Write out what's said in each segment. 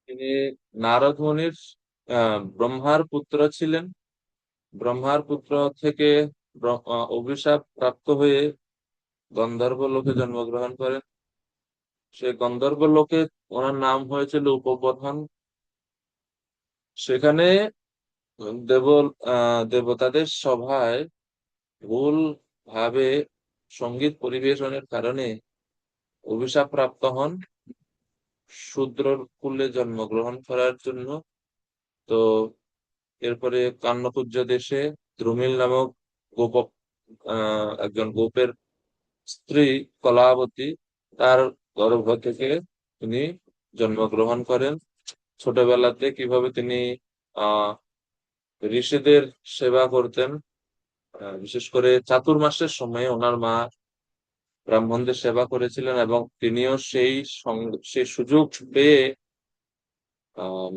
তিনি নারদ মুনির ব্রহ্মার পুত্র ছিলেন। ব্রহ্মার পুত্র থেকে অভিশাপ প্রাপ্ত হয়ে গন্ধর্ব লোকে জন্মগ্রহণ করেন। সে গন্ধর্ব লোকে ওনার নাম হয়েছিল উপবর্ধন। সেখানে দেব দেবতাদের সভায় ভুল ভাবে সঙ্গীত পরিবেশনের কারণে অভিশাপ প্রাপ্ত হন শূদ্র কুলে জন্মগ্রহণ করার জন্য। তো এরপরে কান্নকুব্জ দেশে দ্রুমিল নামক গোপ একজন গোপের স্ত্রী কলাবতী, তার গর্ভ থেকে তিনি জন্মগ্রহণ করেন। ছোটবেলাতে কিভাবে তিনি আহ ঋষিদের সেবা করতেন, বিশেষ করে চাতুর্মাসের সময় ওনার মা ব্রাহ্মণদের সেবা করেছিলেন, এবং তিনিও সেই সুযোগ পেয়ে আহ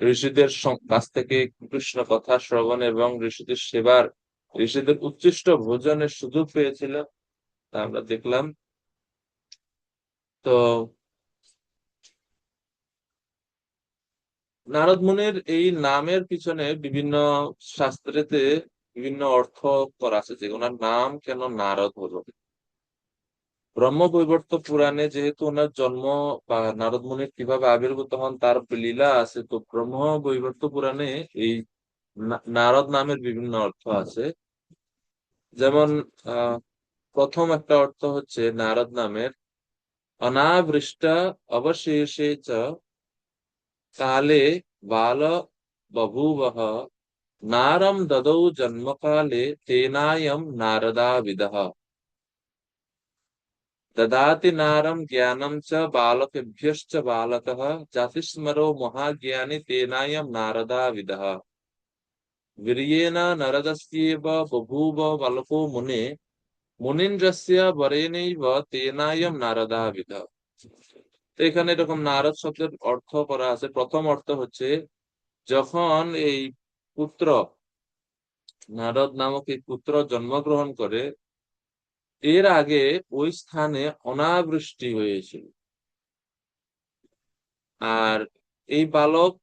ঋষিদের কাছ থেকে কৃষ্ণ কথা শ্রবণ এবং ঋষিদের সেবার, ঋষিদের উচ্ছিষ্ট ভোজনের সুযোগ পেয়েছিলেন, তা আমরা দেখলাম। তো নারদ মুনির এই নামের পিছনে বিভিন্ন শাস্ত্রেতে বিভিন্ন অর্থ করা আছে যে ওনার নাম কেন নারদ হলো। ব্রহ্মবৈবর্ত পুরাণে যেহেতু ওনার জন্ম বা নারদ মুনির কিভাবে আবির্ভূত হন তার লীলা আছে, তো ব্রহ্মবৈবর্ত পুরাণে এই নারদ নামের বিভিন্ন অর্থ আছে। যেমন আহ প্রথম একটা অর্থ হচ্ছে নারদ নামের অনাবৃষ্ট অবশেষে চ কালে বাল বভূবহ নারম দদৌ জন্মকালে তেনাयं नारदाविदः ददाति नारं ज्ञानं च बालकेभ्यश्च बालकः जातिस्मरो महाज्ञानी तेनायं नारदाविदः वीर्येण नरदस्येव बभूव बालको मुने মুনিন্দ্রস্য বরেণৈব তেনায়ম নারদাবিদঃ। তো এখানে এরকম নারদ শব্দের অর্থ করা আছে। প্রথম অর্থ হচ্ছে যখন এই পুত্র নারদ নামক এই পুত্র জন্মগ্রহণ করে, এর আগে ওই স্থানে অনাবৃষ্টি হয়েছিল, আর এই বালক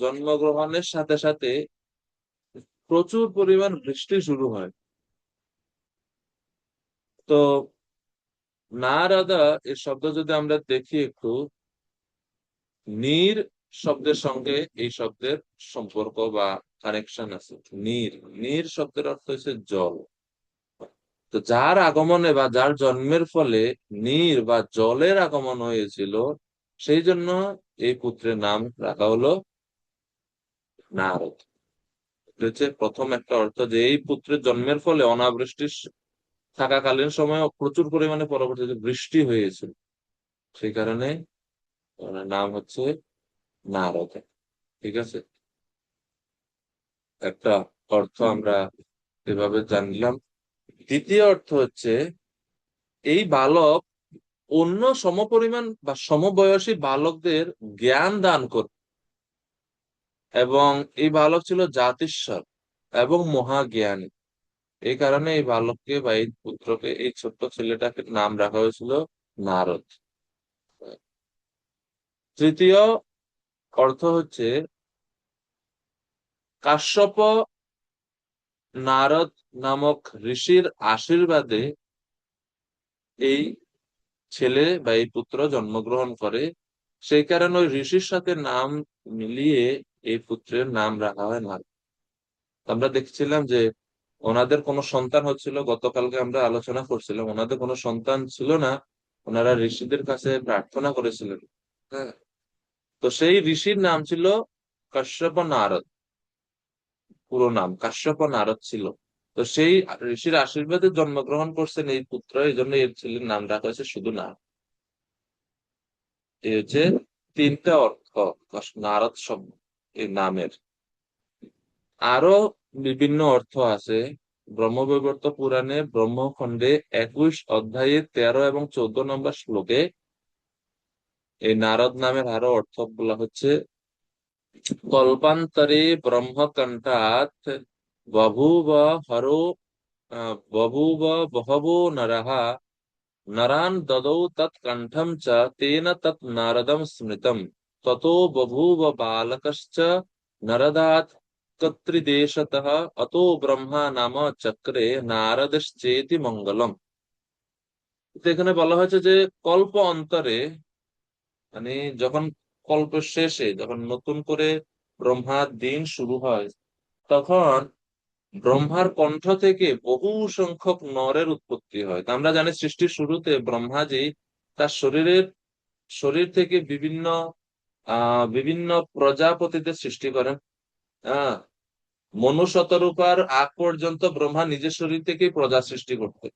জন্মগ্রহণের সাথে সাথে প্রচুর পরিমাণ বৃষ্টি শুরু হয়। তো নারদা এই শব্দ যদি আমরা দেখি একটু, নীর শব্দের সঙ্গে এই শব্দের সম্পর্ক বা কানেকশন আছে। নীর, নীর শব্দের অর্থ হচ্ছে জল। তো যার আগমনে বা যার জন্মের ফলে নীর বা জলের আগমন হয়েছিল, সেই জন্য এই পুত্রের নাম রাখা হলো নারদ। এটা হচ্ছে প্রথম একটা অর্থ, যে এই পুত্রের জন্মের ফলে অনাবৃষ্টি থাকাকালীন সময় প্রচুর পরিমাণে পরবর্তীতে বৃষ্টি হয়েছিল, সেই কারণে ওনার নাম হচ্ছে নারদ। ঠিক আছে, একটা অর্থ আমরা এভাবে জানলাম। দ্বিতীয় অর্থ হচ্ছে এই বালক অন্য সমপরিমাণ বা সমবয়সী বালকদের জ্ঞান দান করত, এবং এই বালক ছিল জাতিস্বর এবং মহাজ্ঞানী। এই কারণে এই বালককে বা এই পুত্রকে, এই ছোট্ট ছেলেটাকে নাম রাখা হয়েছিল নারদ। তৃতীয় অর্থ হচ্ছে কাশ্যপ নারদ নামক ঋষির আশীর্বাদে এই ছেলে বা এই পুত্র জন্মগ্রহণ করে, সেই কারণে ওই ঋষির সাথে নাম মিলিয়ে এই পুত্রের নাম রাখা হয় নারদ। আমরা দেখছিলাম যে ওনাদের কোনো সন্তান হচ্ছিল, গতকালকে আমরা আলোচনা করছিলাম, ওনাদের কোনো সন্তান ছিল না, ওনারা ঋষিদের কাছে প্রার্থনা করেছিলেন। হ্যাঁ, তো সেই ঋষির নাম ছিল কাশ্যপ নারদ, পুরো নাম কাশ্যপ নারদ ছিল। তো সেই ঋষির আশীর্বাদে জন্মগ্রহণ করছেন এই পুত্র, এই জন্য এর ছেলের নাম রাখা হয়েছে শুধু নারদ। এই হচ্ছে তিনটা অর্থ নারদ শব্দ এই নামের। আরো বিভিন্ন অর্থ আছে। ব্রহ্মবৈবর্ত পুরাণে ব্রহ্মখণ্ডে 21 অধ্যায়ে 13 এবং 14 নম্বর শ্লোকে এই নারদ নামের আরো অর্থ বলা হচ্ছে। কল্পান্তরে ব্রহ্মকণ্ঠাৎ বভূব হরো বভূব বহবো নরঃ নরান দদৌ তৎ কণ্ঠম চ তেন তৎ নারদম স্মৃতম। ততো বভূব বালকশ্চ নরদাৎ কর্তৃদেশতঃ অতো ব্রহ্মা নাম চক্রে নারদশ্চেতি মঙ্গলম। তো এখানে বলা হয়েছে যে কল্প অন্তরে, মানে যখন কল্পের শেষে যখন নতুন করে ব্রহ্মার দিন শুরু হয়, তখন ব্রহ্মার কণ্ঠ থেকে বহু সংখ্যক নরের উৎপত্তি হয়। তা আমরা জানি সৃষ্টির শুরুতে ব্রহ্মাজি তার শরীর থেকে বিভিন্ন প্রজাপতিদের সৃষ্টি করেন। হ্যাঁ, মনু শতরূপার আগ পর্যন্ত ব্রহ্মা নিজের শরীর থেকেই প্রজা সৃষ্টি করতেন,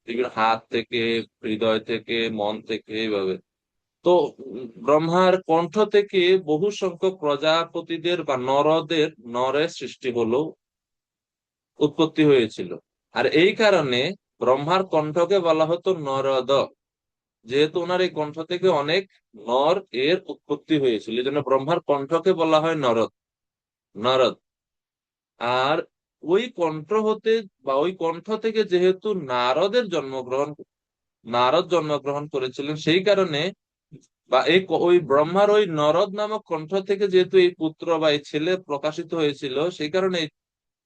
বিভিন্ন হাত থেকে, হৃদয় থেকে, মন থেকে, এইভাবে। তো ব্রহ্মার কণ্ঠ থেকে বহু সংখ্যক প্রজাপতিদের বা নরের সৃষ্টি হলো, উৎপত্তি হয়েছিল। আর এই কারণে ব্রহ্মার কণ্ঠকে বলা হতো নরদ, যেহেতু ওনার এই কণ্ঠ থেকে অনেক নর এর উৎপত্তি হয়েছিল, এই জন্য ব্রহ্মার কণ্ঠকে বলা হয় নরদ, নরদ। আর ওই কণ্ঠ হতে বা ওই কণ্ঠ থেকে যেহেতু নারদ জন্মগ্রহণ করেছিলেন, সেই কারণে বা ওই ব্রহ্মার ওই নরদ নামক কণ্ঠ থেকে যেহেতু এই পুত্র বা এই ছেলে প্রকাশিত হয়েছিল, সেই কারণে এই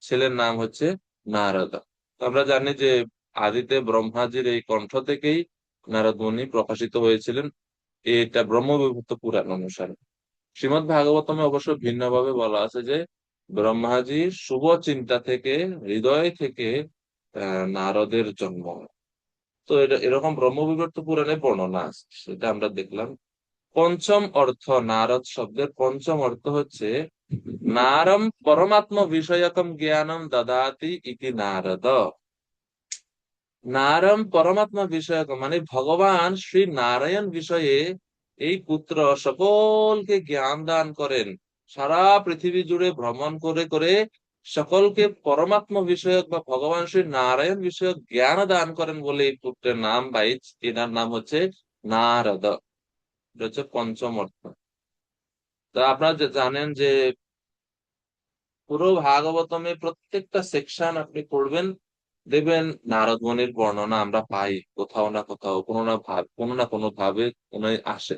ছেলের নাম হচ্ছে নারদ। তো আমরা জানি যে আদিতে ব্রহ্মাজির এই কণ্ঠ থেকেই নারদ মুনি প্রকাশিত হয়েছিলেন, এটা ব্রহ্মবিভূত পুরাণ অনুসারে। শ্রীমদ্ ভাগবতমে অবশ্য ভিন্নভাবে বলা আছে যে ব্রহ্মাজির শুভ চিন্তা থেকে, হৃদয় থেকে নারদের জন্ম হয়। তো এটা এরকম ব্রহ্মবিবর্ত পুরাণে বর্ণনা আছে, সেটা আমরা দেখলাম। পঞ্চম অর্থ, নারদ শব্দের পঞ্চম অর্থ হচ্ছে নারম পরমাত্ম বিষয়কম জ্ঞানম দদাতি ইতি নারদ। নারম পরমাত্মা বিষয়ক মানে ভগবান শ্রী নারায়ণ বিষয়ে এই পুত্র সকলকে জ্ঞান দান করেন। সারা পৃথিবী জুড়ে ভ্রমণ করে করে সকলকে পরমাত্মা বিষয়ক বা ভগবান শ্রী নারায়ণ বিষয়ক জ্ঞান দান করেন বলে এই পুত্রের নাম, বা এনার নাম হচ্ছে নারদ। এটা হচ্ছে পঞ্চম অর্থ। তা আপনারা জানেন যে পুরো ভাগবতমে প্রত্যেকটা সেকশন আপনি পড়বেন, দেখবেন নারদ মুনির বর্ণনা আমরা পাই কোথাও না কোথাও, কোনো না কোনো ভাবে কোনো আসে।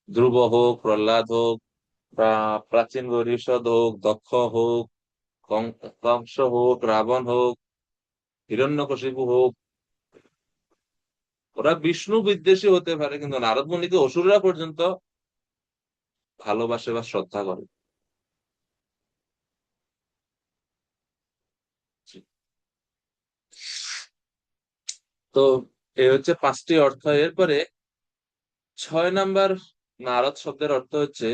ধ্রুব হোক, প্রহ্লাদ হোক, বা প্রাচীন ভবিষ্যৎ হোক, দক্ষ হোক, কংস হোক, রাবণ হোক, হিরণ্যকশিপু হোক, ওরা বিষ্ণু বিদ্বেষী হতে পারে, কিন্তু নারদ মুনিকে অসুররা পর্যন্ত ভালোবাসে বা শ্রদ্ধা করে। তো এই হচ্ছে পাঁচটি অর্থ। এরপরে 6 নাম্বার নারদ শব্দের অর্থ হচ্ছে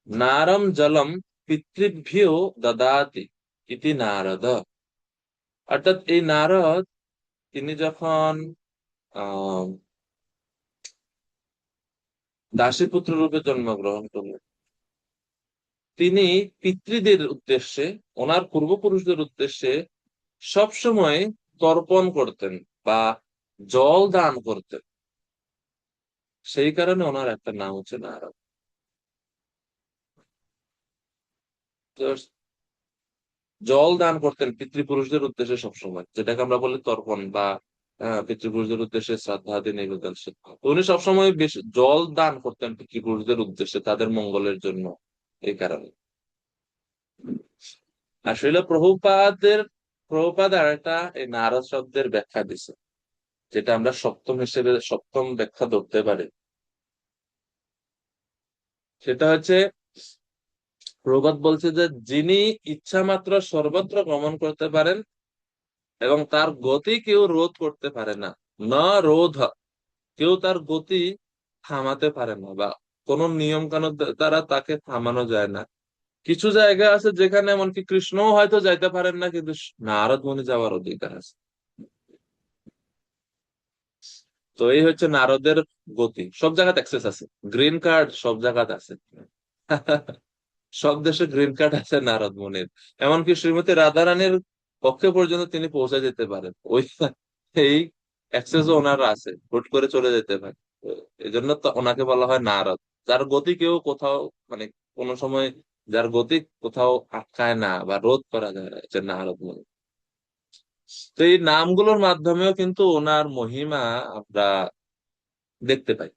নারম জলম পিতৃভ্যো দদাতি ইতি নারদ। অর্থাৎ এই নারদ, তিনি যখন আহ দাসীপুত্র রূপে জন্মগ্রহণ করলেন, তিনি পিতৃদের উদ্দেশ্যে, ওনার পূর্বপুরুষদের উদ্দেশ্যে সবসময় তর্পণ করতেন বা জল দান করতেন। সেই কারণে ওনার একটা নাম হচ্ছে নারদ। তো জল দান করতেন পিতৃপুরুষদের উদ্দেশ্যে সবসময়, যেটাকে আমরা বলি তর্পণ, বা পিতৃপুরুষদের উদ্দেশ্যে শ্রদ্ধাদি নিবেদন। তো উনি সবসময় বেশ জল দান করতেন পিতৃপুরুষদের উদ্দেশ্যে, তাদের মঙ্গলের জন্য। এই কারণে আসলে প্রভুপাদ আর একটা এই নারদ শব্দের ব্যাখ্যা দিছে, যেটা আমরা সপ্তম ব্যাখ্যা ধরতে পারি। সেটা হচ্ছে, প্রভুপাদ বলছে যে যিনি ইচ্ছা মাত্র সর্বত্র গমন করতে পারেন এবং তার গতি কেউ রোধ করতে পারে না, না রোধ, কেউ তার গতি থামাতে পারে না, বা কোন নিয়ম কানুন দ্বারা তাকে থামানো যায় না। কিছু জায়গা আছে যেখানে এমনকি কৃষ্ণও হয়তো যাইতে পারেন না, কিন্তু নারদ মুনি যাওয়ার অধিকার আছে। তো এই হচ্ছে নারদের গতি, সব জায়গাতে অ্যাক্সেস আছে, গ্রিন কার্ড সব জায়গাতে আছে। সব দেশে গ্রিন কার্ড আছে নারদ মুনির। এমনকি শ্রীমতী রাধারানীর পক্ষে পর্যন্ত তিনি পৌঁছে যেতে পারেন, ওই এই অ্যাক্সেসও ওনার আছে, হুট করে চলে যেতে পারে। তো এই জন্য তো ওনাকে বলা হয় নারদ, যার গতি কেউ কোথাও, মানে কোনো সময় যার গতি কোথাও আটকায় না বা রোধ করা যায় না, যে নারদ মুনি। তো এই নামগুলোর মাধ্যমেও কিন্তু ওনার মহিমা আমরা দেখতে পাই।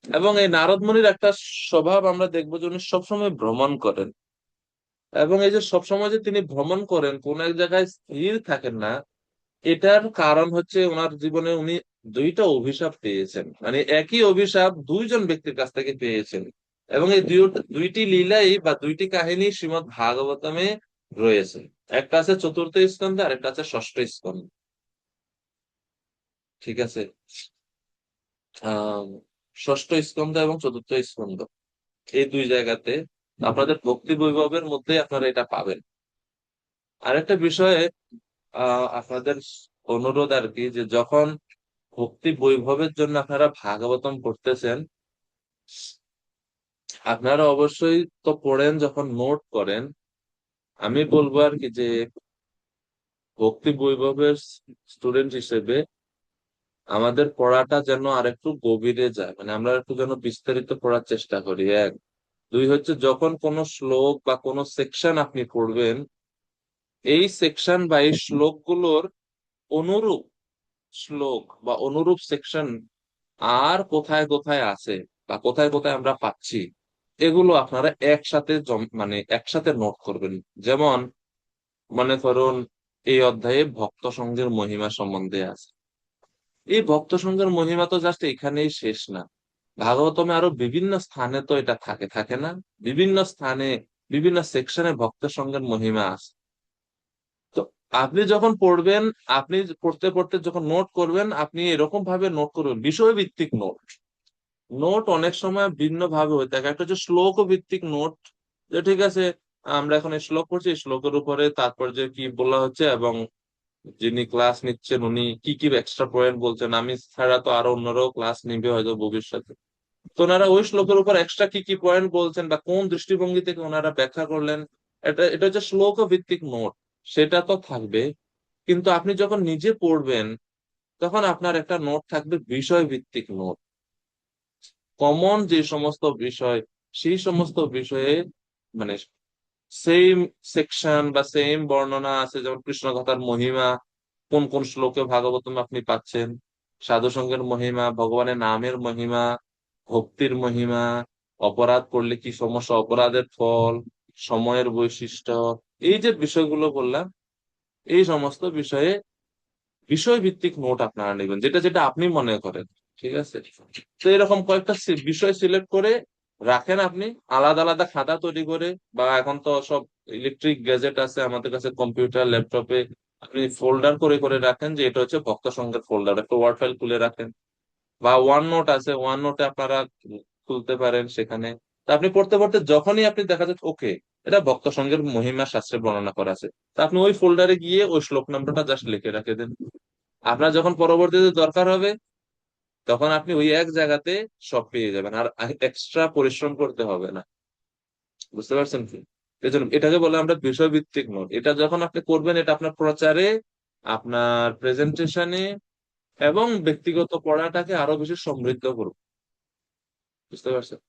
এবং এই নারদ মুনির একটা স্বভাব আমরা দেখবো যে উনি সবসময় ভ্রমণ করেন। এবং এই যে সবসময় যে তিনি ভ্রমণ করেন, কোন এক জায়গায় স্থির থাকেন না, এটার কারণ হচ্ছে ওনার জীবনে উনি দুইটা অভিশাপ পেয়েছেন, মানে একই অভিশাপ দুইজন ব্যক্তির কাছ থেকে পেয়েছেন। এবং এই দুইটি লীলাই বা দুইটি কাহিনী শ্রীমদ্ ভাগবতমে রয়েছে। একটা আছে চতুর্থ স্কন্ধে আর একটা আছে ষষ্ঠ স্কন্ধে। ঠিক আছে। আহ ষষ্ঠ স্কন্ধ এবং চতুর্থ স্কন্ধ, এই দুই জায়গাতে আপনাদের ভক্তি বৈভবের মধ্যে আপনারা এটা পাবেন। আরেকটা বিষয়ে আপনাদের অনুরোধ আর কি, যে যখন ভক্তি বৈভবের জন্য আপনারা ভাগবতম পড়তেছেন, আপনারা অবশ্যই তো পড়েন, যখন নোট করেন, আমি বলবো আর কি যে ভক্তি বৈভবের স্টুডেন্ট হিসেবে আমাদের পড়াটা যেন আরেকটু গভীরে যায়, মানে আমরা একটু যেন বিস্তারিত পড়ার চেষ্টা করি। এক, দুই হচ্ছে যখন কোনো শ্লোক বা কোনো সেকশন আপনি পড়বেন, এই সেকশন বা এই শ্লোকগুলোর অনুরূপ শ্লোক বা অনুরূপ সেকশন আর কোথায় কোথায় আছে বা কোথায় কোথায় আমরা পাচ্ছি, এগুলো আপনারা একসাথে মানে একসাথে নোট করবেন। যেমন মনে করুন এই অধ্যায়ে ভক্ত সঙ্গের মহিমা সম্বন্ধে আছে। এই ভক্ত সঙ্গের মহিমা তো জাস্ট এখানেই শেষ না, ভাগবতমে আরো বিভিন্ন স্থানে তো এটা থাকে থাকে না, বিভিন্ন স্থানে বিভিন্ন সেকশনে ভক্ত সঙ্গের মহিমা আছে। তো আপনি যখন পড়বেন, আপনি পড়তে পড়তে যখন নোট করবেন, আপনি এরকম ভাবে নোট করবেন, বিষয় ভিত্তিক নোট। নোট অনেক সময় ভিন্ন ভাবে হয়ে থাকে, একটা হচ্ছে শ্লোক ভিত্তিক নোট, যে ঠিক আছে আমরা এখন এই শ্লোক পড়ছি, এই শ্লোকের উপরে তাৎপর্য কি বলা হচ্ছে, এবং যিনি ক্লাস নিচ্ছেন উনি কি কি এক্সট্রা পয়েন্ট বলছেন, আমি ছাড়া তো আরো অন্যরাও ক্লাস নিবে হয়তো ভবিষ্যতে, তো ওনারা ওই শ্লোকের উপর এক্সট্রা কি কি পয়েন্ট বলছেন বা কোন দৃষ্টিভঙ্গি থেকে ওনারা ব্যাখ্যা করলেন, এটা এটা হচ্ছে শ্লোক ভিত্তিক নোট, সেটা তো থাকবে। কিন্তু আপনি যখন নিজে পড়বেন, তখন আপনার একটা নোট থাকবে বিষয় ভিত্তিক নোট, কমন যে সমস্ত বিষয়, সেই সমস্ত বিষয়ে, মানে সেম সেকশন বা সেম বর্ণনা আছে, যেমন কৃষ্ণ কথার মহিমা কোন কোন শ্লোকে ভাগবতম আপনি পাচ্ছেন, সাধু সঙ্গের মহিমা, ভগবানের নামের মহিমা, ভক্তির মহিমা, অপরাধ করলে কি সমস্যা, অপরাধের ফল, সময়ের বৈশিষ্ট্য, এই যে বিষয়গুলো বললাম, এই সমস্ত বিষয়ে বিষয় ভিত্তিক নোট আপনারা নেবেন, যেটা যেটা আপনি মনে করেন। ঠিক আছে। তো এরকম কয়েকটা বিষয় সিলেক্ট করে রাখেন আপনি, আলাদা আলাদা খাতা তৈরি করে, বা এখন তো সব ইলেকট্রিক গ্যাজেট আছে আমাদের কাছে, কম্পিউটার ল্যাপটপে, আপনি ফোল্ডার করে করে রাখেন যে এটা হচ্ছে ভক্ত সঙ্গের ফোল্ডার, একটা ওয়ার্ড ফাইল খুলে রাখেন, বা ওয়ান নোট আছে, ওয়ান নোটে আপনারা খুলতে পারেন সেখানে। তা আপনি পড়তে পড়তে যখনই আপনি দেখা যাচ্ছে ওকে এটা ভক্ত সঙ্গের মহিমা শাস্ত্রে বর্ণনা করা আছে, তা আপনি ওই ফোল্ডারে গিয়ে ওই শ্লোক নামটা জাস্ট লিখে রাখে দেন। আপনার যখন পরবর্তীতে দরকার হবে, তখন আপনি ওই এক জায়গাতে সব পেয়ে যাবেন, আর এক্সট্রা পরিশ্রম করতে হবে না। বুঝতে পারছেন কি? এই জন্য এটাকে বলে আমরা বিষয় ভিত্তিক নোট। এটা যখন আপনি করবেন, এটা আপনার প্রচারে, আপনার প্রেজেন্টেশনে এবং ব্যক্তিগত পড়াটাকে আরো বেশি সমৃদ্ধ করবে। বুঝতে পারছেন?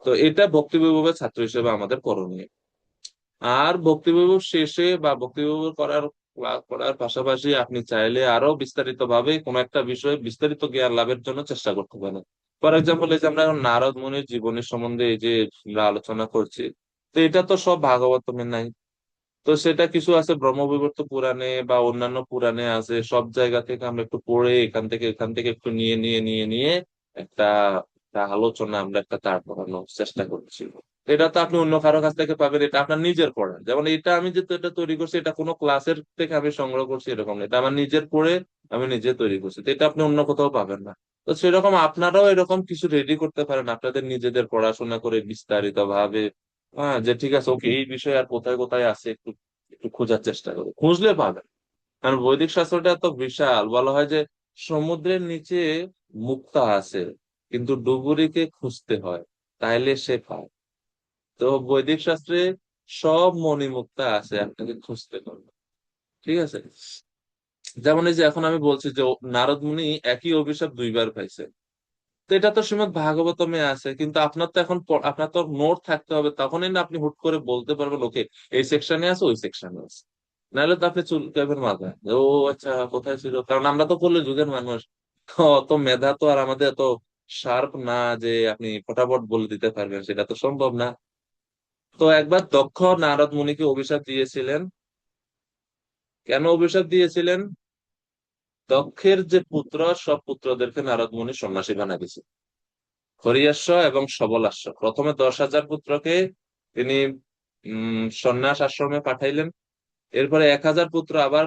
তো এটা ভক্তি বিভাগের ছাত্র হিসেবে আমাদের করণীয়। আর ভক্তি বিভাগ শেষে বা ভক্তি বিভাগ করার পাশাপাশি আপনি চাইলে আরো বিস্তারিত ভাবে কোন একটা বিষয়ে বিস্তারিত জ্ঞান লাভের জন্য চেষ্টা করতে পারেন। ফর এক্সাম্পল, এই যে আমরা এখন নারদ মুনির জীবনী সম্বন্ধে এই যে আমরা আলোচনা করছি, তো এটা তো সব ভাগবতমে নাই, তো সেটা কিছু আছে ব্রহ্মবিবর্ত পুরাণে বা অন্যান্য পুরাণে আছে, সব জায়গা থেকে আমরা একটু পড়ে এখান থেকে একটু নিয়ে নিয়ে নিয়ে নিয়ে একটা একটা আলোচনা আমরা একটা দাঁড় করানোর চেষ্টা করছি। এটা তো আপনি অন্য কারো কাছ থেকে পাবেন, এটা আপনার নিজের পড়া। যেমন এটা আমি যে এটা তৈরি করছি, এটা কোনো ক্লাসের থেকে আমি সংগ্রহ করছি এরকম না, এটা আমার নিজের পড়ে আমি নিজে তৈরি করছি, তো এটা আপনি অন্য কোথাও পাবেন না। তো সেরকম আপনারাও এরকম কিছু রেডি করতে পারেন আপনাদের নিজেদের পড়াশোনা করে বিস্তারিত ভাবে। হ্যাঁ, যে ঠিক আছে ওকে এই বিষয়ে আর কোথায় কোথায় আছে একটু একটু খোঁজার চেষ্টা করো, খুঁজলে পাবেন। কারণ বৈদিক শাস্ত্রটা এত বিশাল, বলা হয় যে সমুদ্রের নিচে মুক্তা আছে, কিন্তু ডুবুরিকে খুঁজতে হয়, তাইলে সে পায়। তো বৈদিক শাস্ত্রে সব মণিমুক্তা আছে, আপনাকে খুঁজতে হবে। ঠিক আছে। যেমন এই যে এখন আমি বলছি যে নারদ মুনি একই অভিশাপ দুইবার পাইছে, তো এটা তো শ্রীমদ্ ভাগবতমে আছে, কিন্তু আপনার তো এখন আপনার তো নোট থাকতে হবে, তখনই না আপনি হুট করে বলতে পারবেন ওকে এই সেকশনে আছে ওই সেকশনে আছে। নাহলে তো আপনি চুলকাবেন মাথায় যে, ও আচ্ছা কোথায় ছিল, কারণ আমরা তো করলে যুগের মানুষ, তো অত মেধা তো আর আমাদের এত শার্প না যে আপনি ফটাফট বলে দিতে পারবেন, সেটা তো সম্ভব না। তো একবার দক্ষ নারদ মুনিকে অভিশাপ দিয়েছিলেন। কেন অভিশাপ দিয়েছিলেন? দক্ষের যে পুত্র, সব পুত্রদেরকে নারদ মুনি সন্ন্যাসী বানায় দিয়েছে। হরিয়াশ্ব এবং সবলাশ্ব, প্রথমে 10,000 পুত্রকে তিনি সন্ন্যাস আশ্রমে পাঠাইলেন। এরপরে 1,000 পুত্র আবার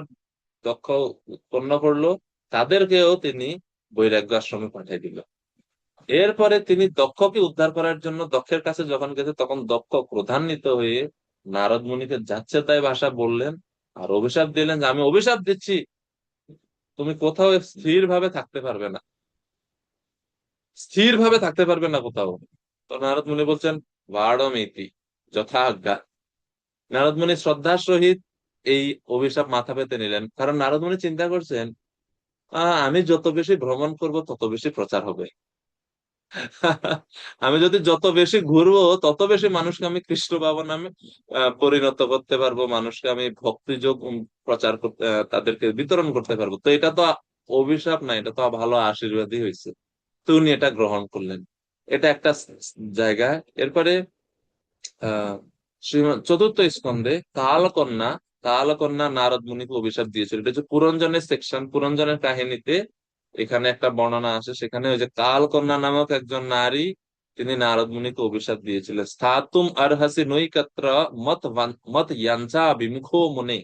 দক্ষ উৎপন্ন করলো, তাদেরকেও তিনি বৈরাগ্য আশ্রমে পাঠিয়ে দিল। এরপরে তিনি দক্ষকে উদ্ধার করার জন্য দক্ষের কাছে যখন গেছে, তখন দক্ষ ক্রোধান্বিত হয়ে নারদ মুনিকে যাচ্ছে তাই ভাষা বললেন, আর অভিশাপ দিলেন যে আমি অভিশাপ দিচ্ছি, তুমি কোথাও স্থির ভাবে থাকতে পারবে না, স্থির ভাবে থাকতে পারবে না কোথাও। তো নারদ মুনি বলছেন, বাড়মিতি যথা আজ্ঞা। নারদ মুনি শ্রদ্ধার সহিত এই অভিশাপ মাথা পেতে নিলেন, কারণ নারদ মুনি চিন্তা করছেন, আমি যত বেশি ভ্রমণ করব তত বেশি প্রচার হবে। আমি যদি যত বেশি ঘুরবো তত বেশি মানুষকে আমি কৃষ্ণ বাবা নামে পরিণত করতে পারবো, মানুষকে আমি ভক্তিযোগ প্রচার করতে তাদেরকে বিতরণ করতে পারবো। তো এটা তো অভিশাপ না, এটা তো ভালো আশীর্বাদই হয়েছে। তো উনি এটা গ্রহণ করলেন। এটা একটা জায়গা। এরপরে আহ চতুর্থ স্কন্ধে কালকন্যা, কালকন্যা নারদ মুনিকে অভিশাপ দিয়েছিল। এটা হচ্ছে পুরঞ্জনের সেকশন, পুরঞ্জনের কাহিনীতে এখানে একটা বর্ণনা আছে। সেখানে ওই যে কালকন্যা নামক একজন নারী, তিনি নারদ মুনিকে অভিশাপ দিয়েছিলেন, স্থাতুম আরহাসি নৈকত্র মত ইয়াঞ্চা বিমুখো মনে।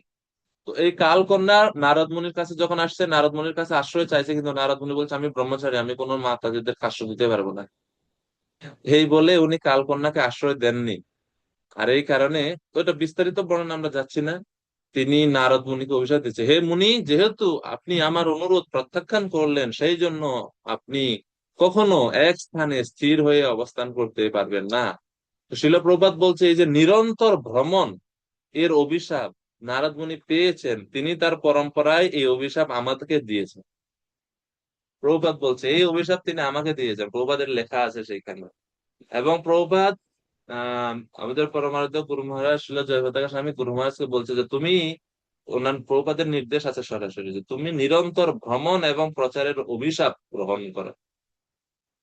তো এই কালকন্যা নারদ মুনির কাছে যখন আসছে, নারদ মুনির কাছে আশ্রয় চাইছে, কিন্তু নারদ মুনি বলছে আমি ব্রহ্মচারী, আমি কোনো মাতাজিদের আশ্রয় দিতে পারবো না। এই বলে উনি কালকন্যাকে আশ্রয় দেননি। আর এই কারণে, তো এটা বিস্তারিত বর্ণনা আমরা যাচ্ছি না, তিনি নারদ মুনিকে অভিশাপ দিচ্ছে, হে মুনি, যেহেতু আপনি আমার অনুরোধ প্রত্যাখ্যান করলেন, সেই জন্য আপনি কখনো এক স্থানে স্থির হয়ে অবস্থান করতে পারবেন না। তো শিল প্রপাত বলছে, এই যে নিরন্তর ভ্রমণ এর অভিশাপ নারদ মুনি পেয়েছেন, তিনি তার পরম্পরায় এই অভিশাপ আমাদেরকে দিয়েছেন। প্রভুপাদ বলছে এই অভিশাপ তিনি আমাকে দিয়েছেন, প্রভুপাদের লেখা আছে সেইখানে। এবং প্রভুপাদ আমাদের পরমারাধ্য গুরু মহারাজ শিল জয়প্রকাশ স্বামী গুরু মহারাজকে বলছে যে তুমি, ওনার প্রভুপাদের নির্দেশ আছে সরাসরি যে তুমি নিরন্তর ভ্রমণ এবং প্রচারের অভিশাপ গ্রহণ করো।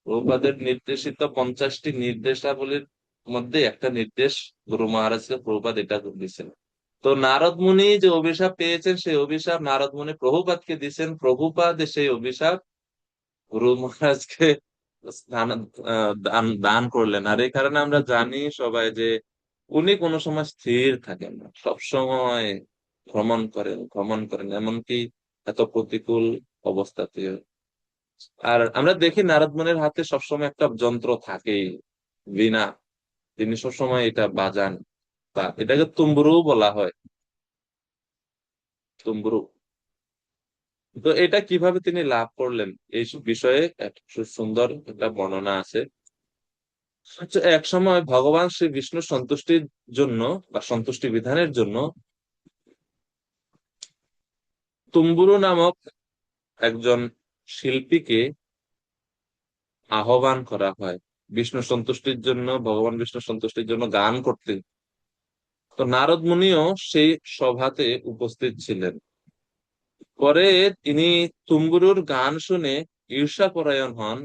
প্রভুপাদের নির্দেশিত 50টি নির্দেশাবলীর মধ্যে একটা নির্দেশ গুরু মহারাজকে প্রভুপাদ এটা দিয়েছেন। তো নারদ মুনি যে অভিশাপ পেয়েছেন, সেই অভিশাপ নারদ মুনি প্রভুপাদকে দিয়েছেন, প্রভুপাদ সেই অভিশাপ গুরু মহারাজকে দান দান দান করলেন। আর এই কারণে আমরা জানি সবাই যে উনি কোনো সময় স্থির থাকেন না, সব সময় ভ্রমণ করেন, ভ্রমণ করেন, এমনকি এত প্রতিকূল অবস্থাতে। আর আমরা দেখি নারদ মুনির হাতে সবসময় একটা যন্ত্র থাকেই, বীণা, তিনি সবসময় এটা বাজান, বা এটাকে তুম্বুরু বলা হয়, তুম্বুরু। তো এটা কিভাবে তিনি লাভ করলেন, এই বিষয়ে একটা সুন্দর একটা বর্ণনা আছে। আচ্ছা, এক সময় ভগবান শ্রী বিষ্ণু সন্তুষ্টির জন্য বা সন্তুষ্টি বিধানের জন্য তুম্বুরু নামক একজন শিল্পীকে আহ্বান করা হয় বিষ্ণু সন্তুষ্টির জন্য, ভগবান বিষ্ণু সন্তুষ্টির জন্য গান করতে। তো নারদ মুনিও সেই সভাতে উপস্থিত ছিলেন। পরে তিনি তুম্বুরুর গান শুনে ঈর্ষাপরায়ণ হন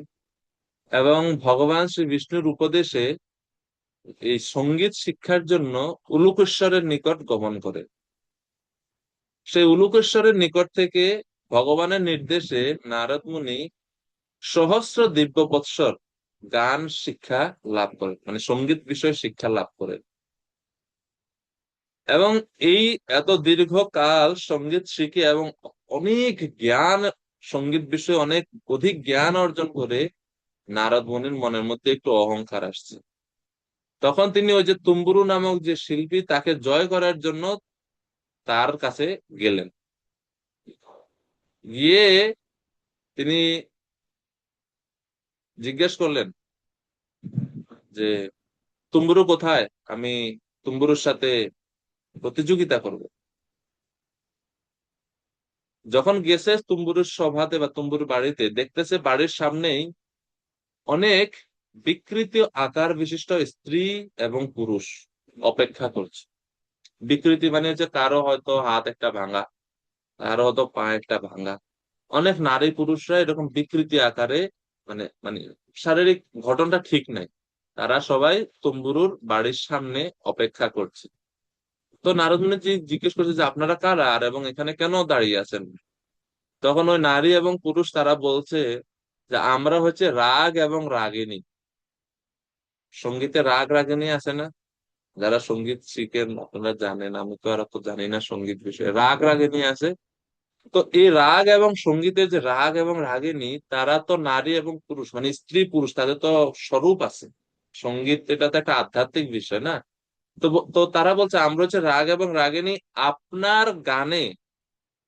এবং ভগবান শ্রী বিষ্ণুর উপদেশে এই সঙ্গীত শিক্ষার জন্য উলুকেশ্বরের নিকট গমন করে। সেই উলুকেশ্বরের নিকট থেকে ভগবানের নির্দেশে নারদ মুনি সহস্র দিব্য বৎসর গান শিক্ষা লাভ করেন, মানে সঙ্গীত বিষয়ে শিক্ষা লাভ করেন। এবং এই এত দীর্ঘকাল সঙ্গীত শিখে এবং অনেক জ্ঞান, সঙ্গীত বিষয়ে অনেক অধিক জ্ঞান অর্জন করে নারদ মুনির মনের মধ্যে একটু অহংকার আসছে। তখন তিনি ওই যে তুম্বুরু নামক যে শিল্পী, তাকে জয় করার জন্য তার কাছে গেলেন। গিয়ে তিনি জিজ্ঞেস করলেন যে তুম্বুরু কোথায়, আমি তুম্বুরুর সাথে প্রতিযোগিতা করব। যখন গেছে তুম্বুরুর সভাতে বা তুম্বুরুর বাড়িতে, দেখতেছে বাড়ির সামনেই অনেক বিকৃত আকার বিশিষ্ট স্ত্রী এবং পুরুষ অপেক্ষা করছে। বিকৃতি মানে হচ্ছে কারো হয়তো হাত একটা ভাঙা, কারো হয়তো পা একটা ভাঙা, অনেক নারী পুরুষরা এরকম বিকৃতি আকারে, মানে মানে শারীরিক ঘটনটা ঠিক নাই। তারা সবাই তম্বুরুর বাড়ির সামনে অপেক্ষা করছে। তো নারদ মুনি জিজ্ঞেস করছে যে আপনারা কারা, আর এবং এখানে কেন দাঁড়িয়ে আছেন? তখন ওই নারী এবং পুরুষ তারা বলছে যে আমরা হচ্ছে রাগ এবং রাগিনী। সঙ্গীতে রাগ রাগিনী আছে না? যারা সঙ্গীত শিখেন আপনারা জানেন, আমি তো আর অত জানি না সঙ্গীত বিষয়ে। রাগ রাগিনী আছে। তো এই রাগ এবং সঙ্গীতের যে রাগ এবং রাগিনী, তারা তো নারী এবং পুরুষ, মানে স্ত্রী পুরুষ, তাদের তো স্বরূপ আছে। সঙ্গীত এটা তো একটা আধ্যাত্মিক বিষয় না? তো তো তারা বলছে আমরা হচ্ছে রাগ এবং রাগিনী, আপনার গানে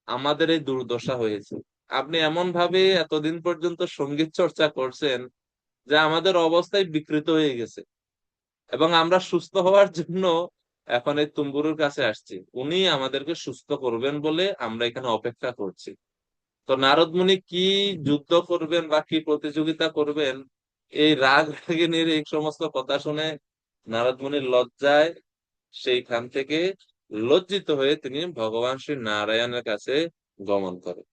আমাদের এই দুর্দশা হয়েছে। আপনি এমন ভাবে এতদিন পর্যন্ত সঙ্গীত চর্চা করছেন যে আমাদের অবস্থায় বিকৃত হয়ে গেছে, এবং আমরা সুস্থ হওয়ার জন্য এখন এই তুম্বুরুর কাছে আসছি। উনি আমাদেরকে সুস্থ করবেন বলে আমরা এখানে অপেক্ষা করছি। তো নারদ মুনি কি যুদ্ধ করবেন বা কি প্রতিযোগিতা করবেন, এই রাগ রাগিনীর এই সমস্ত কথা শুনে নারদ মুনির লজ্জায় সেইখান থেকে লজ্জিত হয়ে তিনি ভগবান শ্রী নারায়ণের কাছে গমন করেন।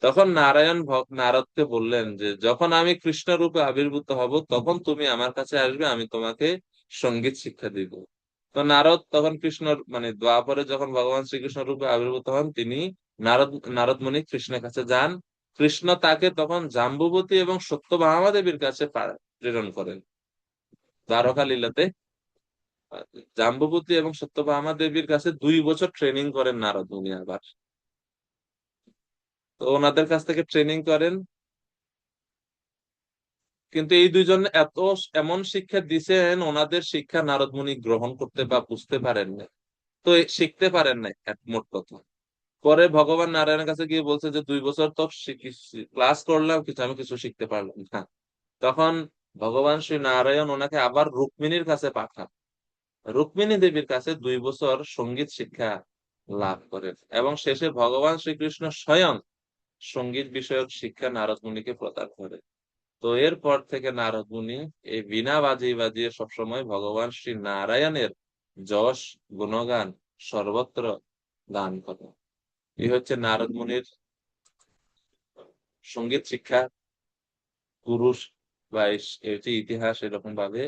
তখন নারায়ণ নারদকে বললেন যে যখন আমি কৃষ্ণ রূপে আবির্ভূত হব তখন তুমি আমার কাছে আসবে, আমি তোমাকে সঙ্গীত শিক্ষা দিব। তো নারদ তখন কৃষ্ণ, মানে দ্বাপরে যখন ভগবান শ্রীকৃষ্ণ রূপে আবির্ভূত হন, তিনি নারদ নারদ মুনি কৃষ্ণের কাছে যান। কৃষ্ণ তাকে তখন জাম্বুবতী এবং সত্যভামা দেবীর কাছে প্রেরণ করেন। দ্বারকা লীলাতে জাম্বুবতী এবং সত্যভামা দেবীর কাছে 2 বছর ট্রেনিং করেন নারদ মুনি আবার। তো ওনাদের কাছ থেকে ট্রেনিং করেন, কিন্তু এই দুইজন এমন শিক্ষা দিছেন, ওনাদের শিক্ষা নারদ মুনি গ্রহণ করতে বা বুঝতে পারেন না। তো শিখতে পারেন নাই মোট কথা। পরে ভগবান নারায়ণের কাছে গিয়ে বলছে যে 2 বছর তো ক্লাস করলাম, কিছু আমি কিছু শিখতে পারলাম না। তখন ভগবান শ্রী নারায়ণ ওনাকে আবার রুক্মিণীর কাছে পাঠান। রুক্মিণী দেবীর কাছে 2 বছর সঙ্গীত শিক্ষা লাভ করেন, এবং শেষে ভগবান শ্রীকৃষ্ণ স্বয়ং সঙ্গীত বিষয়ক শিক্ষা নারদ মুনিকে প্রদান করেন। তো এরপর থেকে নারদ মুনি এই বীণা বাজিয়ে বাজিয়ে সবসময় ভগবান শ্রী নারায়ণের যশ গুণগান সর্বত্র গান করেন। এই হচ্ছে নারদ মুনির সঙ্গীত শিক্ষা, পুরুষ বা এই হচ্ছে ইতিহাস, এরকম ভাবে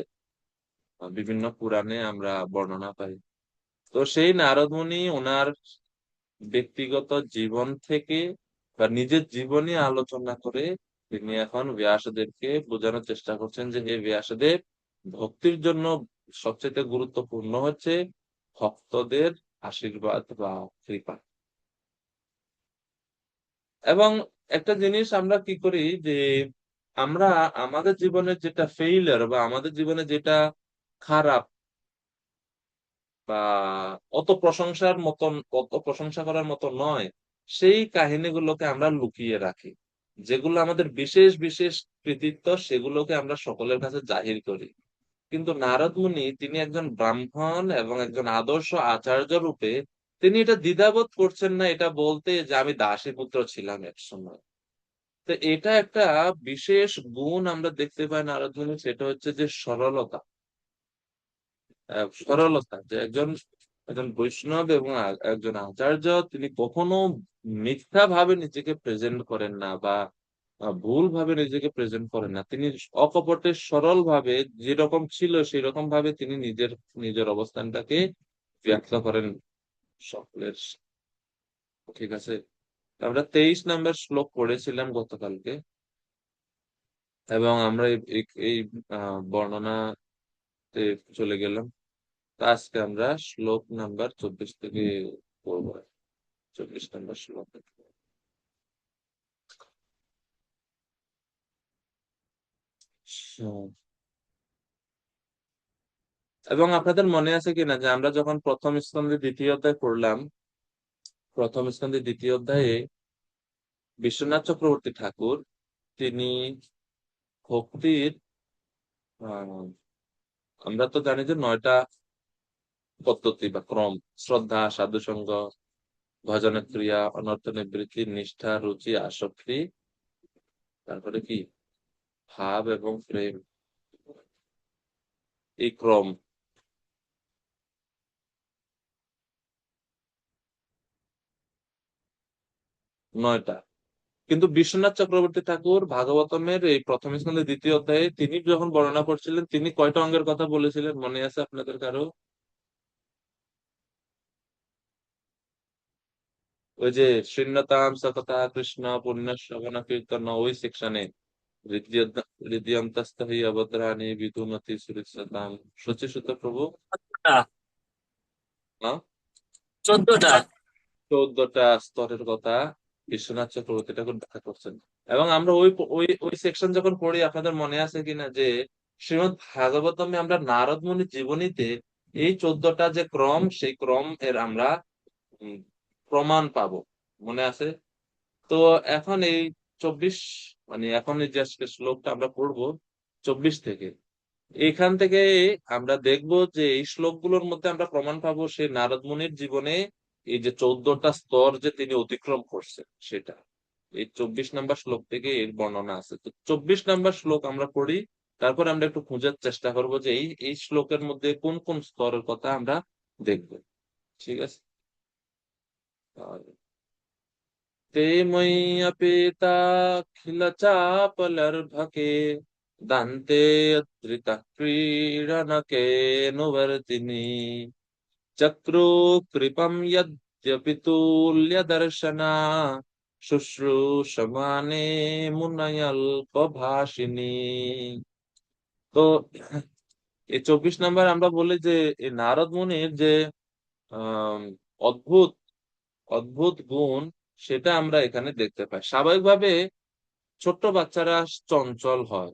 বিভিন্ন পুরাণে আমরা বর্ণনা পাই। তো সেই নারদ মুনি ওনার ব্যক্তিগত জীবন থেকে বা নিজের জীবনী আলোচনা করে তিনি এখন ব্যাসদেবকে বোঝানোর চেষ্টা করছেন যে হে ব্যাসদেব, ভক্তির জন্য সবচেয়ে গুরুত্বপূর্ণ হচ্ছে ভক্তদের আশীর্বাদ বা কৃপা। এবং একটা জিনিস আমরা কি করি যে আমরা আমাদের জীবনের যেটা ফেইলিয়ার বা আমাদের জীবনে যেটা খারাপ বা অত প্রশংসা করার মতো নয়, সেই কাহিনীগুলোকে আমরা লুকিয়ে রাখি। যেগুলো আমাদের বিশেষ বিশেষ কৃতিত্ব, সেগুলোকে আমরা সকলের কাছে জাহির করি। কিন্তু নারদ মুনি তিনি একজন ব্রাহ্মণ এবং একজন আদর্শ আচার্য রূপে তিনি এটা দ্বিধাবোধ করছেন না এটা বলতে যে আমি দাসী পুত্র ছিলাম এক সময়। তো এটা একটা বিশেষ গুণ আমরা দেখতে পাই নারদ মুনি, সেটা হচ্ছে যে সরলতা। সরলতা, যে একজন একজন বৈষ্ণব এবং একজন আচার্য, তিনি কখনো মিথ্যা ভাবে নিজেকে প্রেজেন্ট করেন না বা ভুল ভাবে নিজেকে প্রেজেন্ট করেন না। তিনি অকপটে সরল ভাবে যেরকম ছিল সেই রকম ভাবে তিনি নিজের নিজের অবস্থানটাকে ব্যাখ্যা করেন সকলের। ঠিক আছে, আমরা 23 নম্বর শ্লোক পড়েছিলাম গতকালকে, এবং আমরা এই বর্ণনাতে চলে গেলাম। তো আজকে আমরা শ্লোক নাম্বার 24 থেকে পড়বো। 24 নম্বর শ্লোক। হুম। এবং আপনাদের মনে আছে কিনা যে আমরা যখন প্রথম স্কন্ধে দ্বিতীয় অধ্যায় পড়লাম, প্রথম স্কন্ধে দ্বিতীয় অধ্যায়ে বিশ্বনাথ চক্রবর্তী ঠাকুর তিনি ভক্তির আহ, আমরা তো জানি যে 9টা পদ্ধতি বা ক্রম: শ্রদ্ধা, সাধুসঙ্গ, ভজন ক্রিয়া, অনর্থ নিবৃত্তি, নিষ্ঠা, রুচি, আসক্তি, তারপরে কি ভাব এবং প্রেম, এই ক্রম 9টা। কিন্তু বিশ্বনাথ চক্রবর্তী ঠাকুর ভাগবতমের এই প্রথম স্কন্ধের দ্বিতীয় অধ্যায়ে তিনি যখন বর্ণনা করছিলেন, তিনি কয়টা অঙ্গের কথা বলেছিলেন মনে আছে আপনাদের কারো? ওই যে শৃণ্যতাম সকথা কৃষ্ণ পুণ্য শ্রবণ কীর্তন, ওই সেকশনে হৃদয়ন্তস্থ হি অবতরাণি বিধুমতি সুরিসতাম শচীসুত প্রভু। টা, হ্যাঁ, 14টা। 14টা স্তরের কথা বিশ্বনাথ চক্রবর্তী ঠাকুর ব্যাখ্যা করছেন। এবং আমরা ওই ওই ওই সেকশন যখন পড়ি, আপনাদের মনে আছে কিনা যে শ্রীমদ্ ভাগবতমে আমরা নারদ মুনির জীবনীতে এই 14টা যে ক্রম, সেই ক্রম এর আমরা উম, প্রমাণ পাবো, মনে আছে? তো এখন এই 24, মানে এখন এই যে আজকে শ্লোকটা আমরা পড়বো 24 থেকে, এখান থেকে আমরা দেখব যে এই শ্লোকগুলোর মধ্যে আমরা প্রমাণ পাবো সেই নারদ মুনির জীবনে এই যে 14টা স্তর যে তিনি অতিক্রম করছেন সেটা এই 24 নাম্বার শ্লোক থেকে এর বর্ণনা আছে। তো 24 নাম্বার শ্লোক আমরা পড়ি, তারপর আমরা একটু খোঁজার চেষ্টা করব যে এই এই শ্লোকের মধ্যে কোন কোন স্তরের কথা আমরা দেখব। ঠিক আছে? ते मय्यपेताखिलचापलर्भके दन्ते अत्रितः क्रीडनकेऽनुवर्तिनि चक्रो कृपं यद्यपि तुल्यदर्शना शुश्रूषमाणे मुनयल्पभाषिणी। তো এই 24 নাম্বার আমরা বলি যে এই নারদ মুনির যে আহ অদ্ভুত অদ্ভুত গুণ, সেটা আমরা এখানে দেখতে পাই। স্বাভাবিকভাবে ছোট্ট বাচ্চারা চঞ্চল হয়,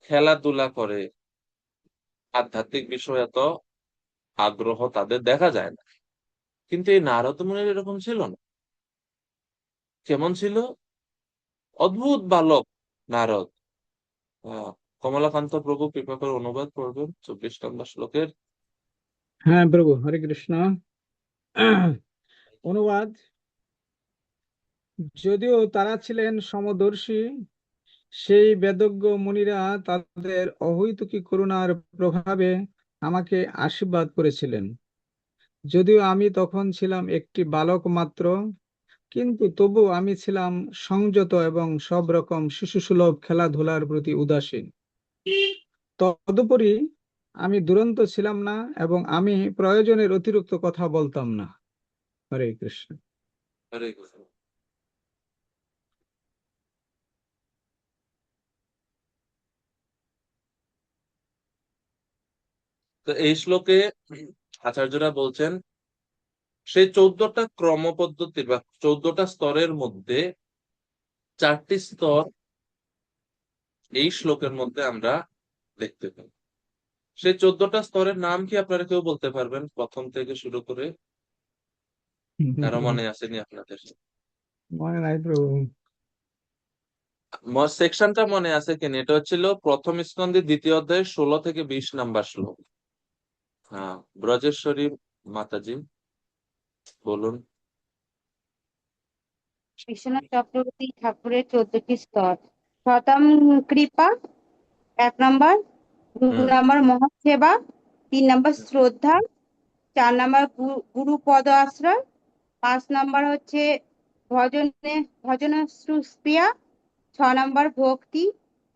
খেলাধুলা করে, আধ্যাত্মিক বিষয়ে এত আগ্রহ তাদের দেখা যায় না। কিন্তু এই নারদ মুনির এরকম ছিল না। কেমন ছিল? অদ্ভুত বালক নারদ। আহ, কমলাকান্ত প্রভু কৃপা করে অনুবাদ করবেন 24 নম্বর শ্লোকের। হ্যাঁ প্রভু, হরে কৃষ্ণ। অনুবাদ: যদিও তারা ছিলেন সমদর্শী, সেই বেদজ্ঞ মুনিরা তাদের অহৈতুকী করুণার প্রভাবে আমাকে আশীর্বাদ করেছিলেন। যদিও আমি তখন ছিলাম একটি বালক মাত্র, কিন্তু তবু আমি ছিলাম সংযত এবং সব রকম শিশুসুলভ খেলাধুলার প্রতি উদাসীন। তদুপরি আমি দুরন্ত ছিলাম না এবং আমি প্রয়োজনের অতিরিক্ত কথা বলতাম না। হরে কৃষ্ণ। হরে কৃষ্ণ। তো এই শ্লোকে আচার্যরা বলছেন সেই 14টা ক্রম পদ্ধতির বা 14টা স্তরের মধ্যে 4টি স্তর এই শ্লোকের মধ্যে আমরা দেখতে পাই। সেই 14টা স্তরের নাম কি আপনারা কেউ বলতে পারবেন, প্রথম থেকে শুরু করে? কারো মনে আসেনি আপনাদের? মনে নাই প্রভু। সেকশনটা মনে আছে কিনা? এটা হচ্ছিল প্রথম স্কন্ধে দ্বিতীয় অধ্যায় 16 থেকে 20 নাম্বার শ্লোক। হ্যাঁ, ব্রজেশ্বরী মাতাজি বলুন। বিশ্বনাথ চক্রবর্তী ঠাকুরের 14টি স্তর। প্রথম কৃপা, 1 নম্বর। দু হুম। নম্বর মহাসেবা, 3 নম্বর শ্রদ্ধা, 4 নম্বর গুরুপদ আশ্রয়, 5 নম্বর হচ্ছে ভজনে ভজনশ্রুষ্পিয়া, 6 নম্বর ভক্তি,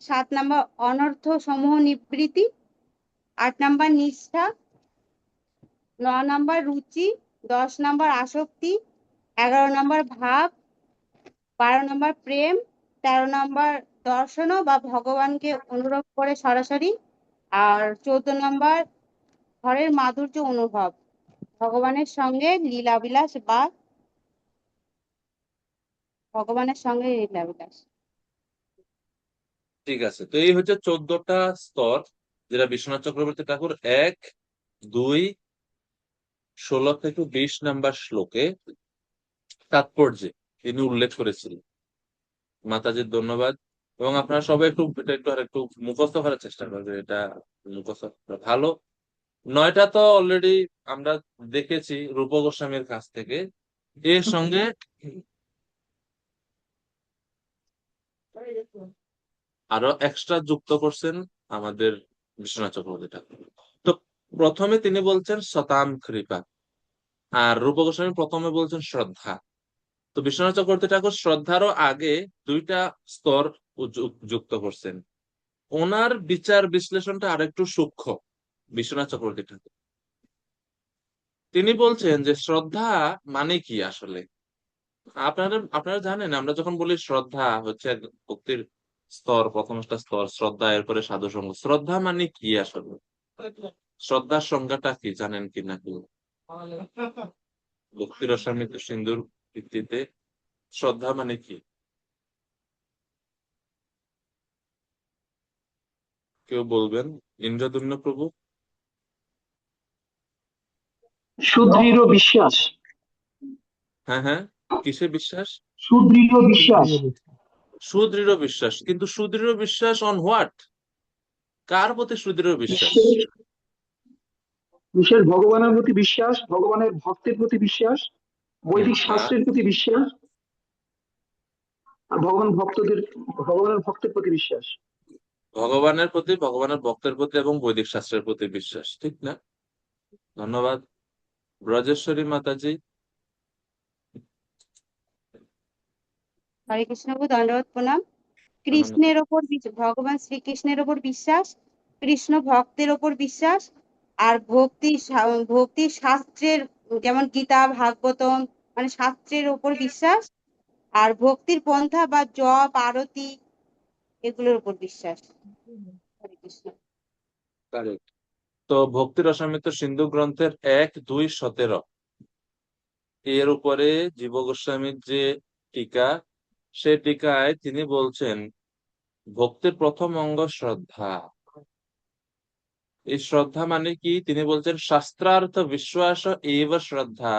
7 নম্বর অনর্থ সমূহ নিবৃত্তি, 8 নম্বর নিষ্ঠা, 9 নম্বর রুচি, 10 নম্বর আসক্তি, 11 নম্বর ভাব, 12 নম্বর প্রেম, 13 নম্বর দর্শন বা ভগবানকে অনুভব করে সরাসরি, আর 14 নম্বর ঘরের মাধুর্য অনুভব, ভগবানের সঙ্গে লীলাবিলাস বা ভগবানের সঙ্গে লীলাবিলাস। ঠিক আছে, তো এই হচ্ছে 14টা স্তর যেটা বিশ্বনাথ চক্রবর্তী ঠাকুর 1, 2, 16 থেকে 20 নাম্বার শ্লোকে তাৎপর্যে তিনি উল্লেখ করেছিলেন। মাতাজির ধন্যবাদ। এবং আপনারা সবাই একটু এটা একটু আর একটু মুখস্থ করার চেষ্টা করবেন, এটা মুখস্থ করা ভালো। 9টা তো অলরেডি আমরা দেখেছি রূপ গোস্বামীর কাছ থেকে, এর সঙ্গে আরো এক্সট্রা যুক্ত করছেন আমাদের বিশ্বনাথ চক্রবর্তী ঠাকুর। তো প্রথমে তিনি বলছেন শতাম কৃপা, আর রূপ গোস্বামী প্রথমে বলছেন শ্রদ্ধা। তো বিশ্বনাথ চক্রবর্তী ঠাকুর শ্রদ্ধারও আগে দুইটা স্তর যুক্ত করছেন। ওনার বিচার বিশ্লেষণটা আরেকটু সূক্ষ্ম বিশ্বনাথ চক্রবর্তী ঠাকুর। তিনি বলছেন যে শ্রদ্ধা মানে কি আসলে। আপনারা জানেন, আমরা যখন বলি শ্রদ্ধা হচ্ছে এক ভক্তির স্তর, প্রথমটা স্তর শ্রদ্ধা, এরপরে সাধু সঙ্গ। শ্রদ্ধা মানে কি আসলে? শ্রদ্ধার সংজ্ঞাটা কি জানেন কি নাকি? ভক্তি রসামৃত সিন্ধুর ভিত্তিতে শ্রদ্ধা মানে কি কেউ বলবেন? ইন্দ্রদুম্ন প্রভু। সুদৃঢ় বিশ্বাস। হ্যাঁ হ্যাঁ, কিসে বিশ্বাস? সুদৃঢ় বিশ্বাস। সুদৃঢ় বিশ্বাস। কিন্তু সুদৃঢ় বিশ্বাস অন হোয়াট? কার প্রতি সুদৃঢ় বিশ্বাস? বিশ্বের বিশ্বের ভগবানের প্রতি বিশ্বাস, ভগবানের ভক্তের প্রতি বিশ্বাস, বৈদিক আর শাস্ত্রের প্রতি বিশ্বাস, আর ভগবানের ভক্তের প্রতি বিশ্বাস। ভগবানের প্রতি, ভগবানের ভক্তের প্রতি এবং বৈদিক শাস্ত্রের প্রতি বিশ্বাস, ঠিক না? ধন্যবাদ। ব্রজেশ্বরী মাতাজি। হরে কৃষ্ণ প্রভু, দণ্ডবত প্রণাম। কৃষ্ণের ওপর ভগবান শ্রীকৃষ্ণের ওপর বিশ্বাস, কৃষ্ণ ভক্তের ওপর বিশ্বাস, আর ভক্তি শাস্ত্রের যেমন গীতা ভাগবতম মানে শাস্ত্রের ওপর বিশ্বাস, আর ভক্তির পন্থা বা জপ আরতি এগুলোর উপর বিশ্বাস। হরে কৃষ্ণ। কারেক্ট। তো ভক্তি রসামৃত সিন্ধু গ্রন্থের 1-2-17 এর উপরে জীব গোস্বামীর যে টিকা, সে টিকায় তিনি বলছেন ভক্তির প্রথম অঙ্গ শ্রদ্ধা। এই শ্রদ্ধা মানে কি তিনি বলছেন, শাস্ত্রার্থ বিশ্বাস এব শ্রদ্ধা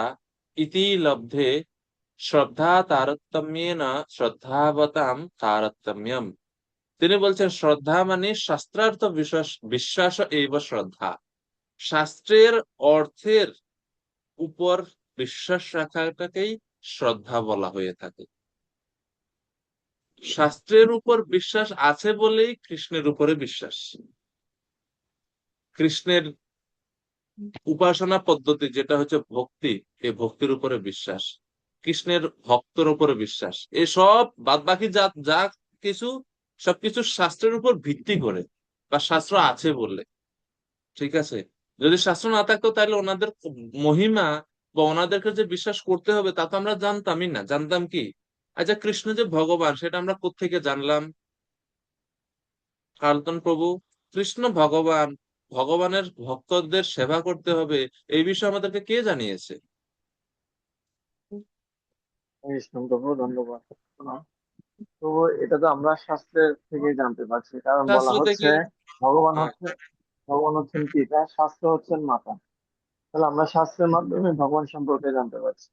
ইতি লব্ধে শ্রদ্ধা তারতম্যেন শ্রদ্ধাবতাম তারতম্যম। তিনি বলছেন শ্রদ্ধা মানে শাস্ত্রার্থ বিশ্বাস এব শ্রদ্ধা। শাস্ত্রের অর্থের উপর বিশ্বাস রাখাটাকেই শ্রদ্ধা বলা হয়ে থাকে। শাস্ত্রের উপর বিশ্বাস আছে বলেই কৃষ্ণের উপরে বিশ্বাস। কৃষ্ণের উপাসনা পদ্ধতি যেটা হচ্ছে ভক্তি, এই ভক্তির উপরে বিশ্বাস, কৃষ্ণের ভক্তর উপরে বিশ্বাস, এসব বাদ বাকি যা যা কিছু সবকিছু শাস্ত্রের উপর ভিত্তি করে বা শাস্ত্র আছে বললে। ঠিক আছে, যদি শাস্ত্র না থাকতো তাহলে ওনাদের মহিমা বা ওনাদেরকে যে বিশ্বাস করতে হবে তা তো আমরা জানতামই না। জানতাম কি? আচ্ছা, কৃষ্ণ যে ভগবান সেটা আমরা কোত্থেকে জানলাম? কার্লতন প্রভু, কৃষ্ণ ভগবান, ভগবানের ভক্তদের সেবা করতে হবে, এই বিষয়ে আমাদেরকে কে জানিয়েছে? প্রভু ধন্যবাদ। তো এটা তো আমরা শাস্ত্রের থেকে জানতে পারছি, কারণ বলা শাস্ত্র হচ্ছে থেকে। ভগবান হ্যাঁ, হচ্ছে ভগবান হচ্ছেন পিতা, শাস্ত্র হচ্ছেন মাতা। তাহলে আমরা শাস্ত্রের মাধ্যমে ভগবান সম্পর্কে জানতে পারছি।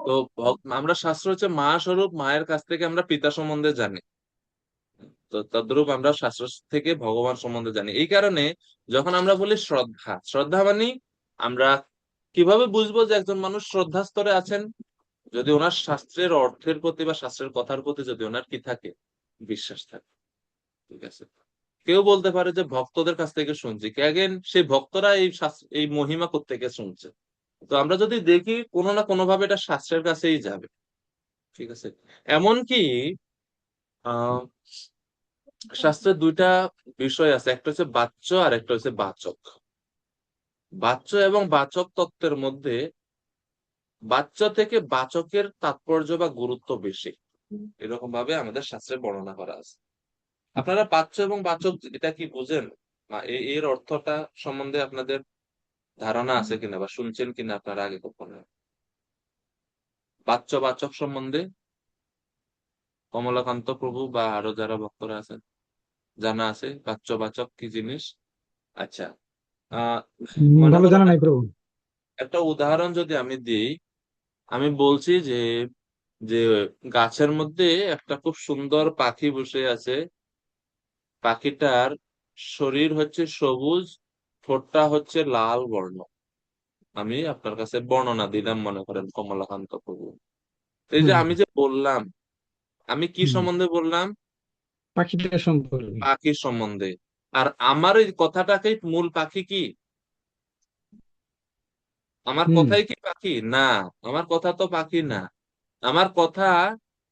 তো আমরা শাস্ত্র হচ্ছে মা স্বরূপ, মায়ের কাছ থেকে আমরা পিতা সম্বন্ধে জানি। তো তদ্রূপ আমরা শাস্ত্র থেকে ভগবান সম্বন্ধে জানি। এই কারণে যখন আমরা বলি শ্রদ্ধা, শ্রদ্ধা মানে আমরা কিভাবে বুঝবো যে একজন মানুষ শ্রদ্ধা স্তরে আছেন? যদি ওনার শাস্ত্রের অর্থের প্রতি বা শাস্ত্রের কথার প্রতি যদি ওনার কি থাকে, বিশ্বাস থাকে। ঠিক আছে, কেউ বলতে পারে যে ভক্তদের কাছ থেকে শুনছি, কেন সেই ভক্তরা এই মহিমা কোত্থেকে শুনছে? তো আমরা যদি দেখি কোনো না কোনো ভাবে এটা শাস্ত্রের কাছেই যাবে। ঠিক আছে, এমনকি আহ শাস্ত্রের দুইটা বিষয় আছে, একটা হচ্ছে বাচ্য আর একটা হচ্ছে বাচক। বাচ্য এবং বাচক তত্ত্বের মধ্যে বাচ্য থেকে বাচকের তাৎপর্য বা গুরুত্ব বেশি, এরকম ভাবে আমাদের শাস্ত্রে বর্ণনা করা আছে। আপনারা বাচ্য এবং বাচক এটা কি বুঝেন? বা এর অর্থটা সম্বন্ধে আপনাদের ধারণা আছে কিনা বা শুনছেন কিনা আপনারা আগে কখনো? বাচ্য বাচক সম্বন্ধে কমলাকান্ত প্রভু বা আরো যারা ভক্তরা আছেন জানা আছে বাচ্য বাচক কি জিনিস? আচ্ছা, আহ মনে ভালো করেন জানা নাই প্রভু। একটা উদাহরণ যদি আমি দিই, আমি বলছি যে যে গাছের মধ্যে একটা খুব সুন্দর পাখি বসে আছে। পাখিটার শরীর হচ্ছে সবুজ, ঠোঁটটা হচ্ছে লাল বর্ণ। আমি আপনার কাছে বর্ণনা দিলাম, মনে করেন কমলাকান্ত প্রভু। এই যে হুম আমি যে বললাম, আমি কি হুম, সম্বন্ধে বললাম? পাখিটা সম্পর্কে। পাখির সম্বন্ধে। আর আমার এই কথাটাকে মূল পাখি কি? আমার হুম কথাই কি পাখি না? আমার কথা তো পাখি না। আমার কথা,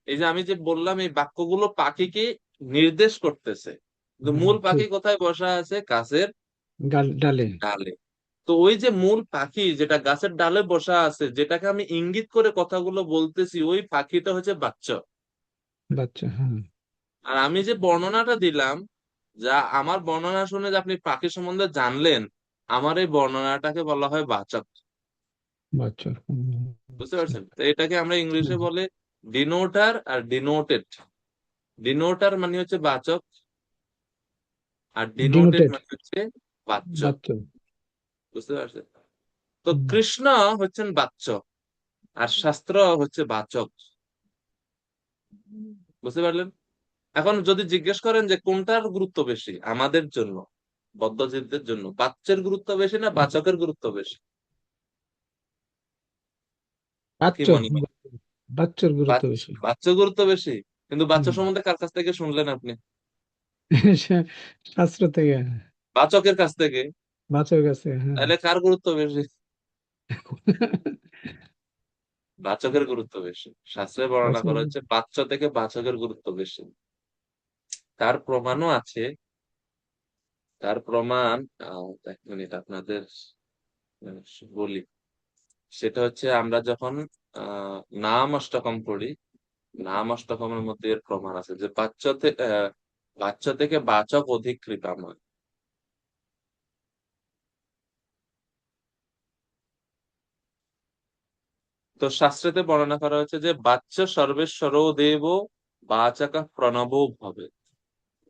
এই যে আমি যে বললাম এই বাক্যগুলো পাখিকে নির্দেশ করতেছে, কিন্তু হ্যাঁ, মূল পাখি ঠিক। কোথায় বসা আছে? গাছের ডালে। ডালে। তো ওই যে মূল পাখি যেটা গাছের ডালে বসা আছে, যেটাকে আমি ইঙ্গিত করে কথাগুলো বলতেছি, ওই পাখিটা হচ্ছে বাচ্চা। বাচ্চা, হ্যাঁ। আর আমি যে বর্ণনাটা দিলাম, যা আমার বর্ণনা শুনে যে আপনি পাখি সম্বন্ধে জানলেন, আমার এই বর্ণনাটাকে বলা হয় বাচক। বাচ্চা, বুঝতে আচ্ছা। পারছেন? তো এটাকে আমরা ইংলিশে হ্যাঁ, বলে ডিনোটার আর ডিনোটেড। ডিনোটার মানে হচ্ছে বাচক, আর ডিনোটেড ডিনোটেড, মানে হচ্ছে বাচ্য। বাচ্চা। বুঝতে পারছেন? তো হুম। কৃষ্ণ হচ্ছেন বাচ্য, আর শাস্ত্র হচ্ছে বাচক। বুঝতে পারলেন? এখন যদি জিজ্ঞেস করেন যে কোনটার গুরুত্ব বেশি আমাদের জন্য, বদ্ধজীবদের জন্য, বাচ্চের গুরুত্ব বেশি না বাচকের গুরুত্ব বেশি? কি বাচ্চা, মনে হয়? বাচ্চার গুরুত্ব বেশি। বাচ্চা গুরুত্ব বেশি? কিন্তু বাচ্চা হুম। সম্বন্ধে কার কাছ থেকে শুনলেন আপনি? শাস্ত্র থেকে। বাচকের কাছ থেকে। বাচ্চার কাছে, হ্যাঁ। তাহলে কার গুরুত্ব বেশি? বাচকের গুরুত্ব বেশি। শাস্ত্রে বর্ণনা বাচ্চার। করা হচ্ছে বাচ্চা থেকে বাচকের গুরুত্ব বেশি। তার প্রমাণও আছে। তার প্রমাণ, এক মিনিট আপনাদের আহ, বলি। সেটা হচ্ছে আমরা যখন আহ নাম অষ্টকম পড়ি, নাম অষ্টকমের মধ্যে এর প্রমাণ আছে যে বাচ্চা থেকে বাচক অধিক কৃপাময়। তো শাস্ত্রেতে বর্ণনা করা হয়েছে যে বাচ্চা সর্বেশ্বর দেব বাচক প্রণব ভবে।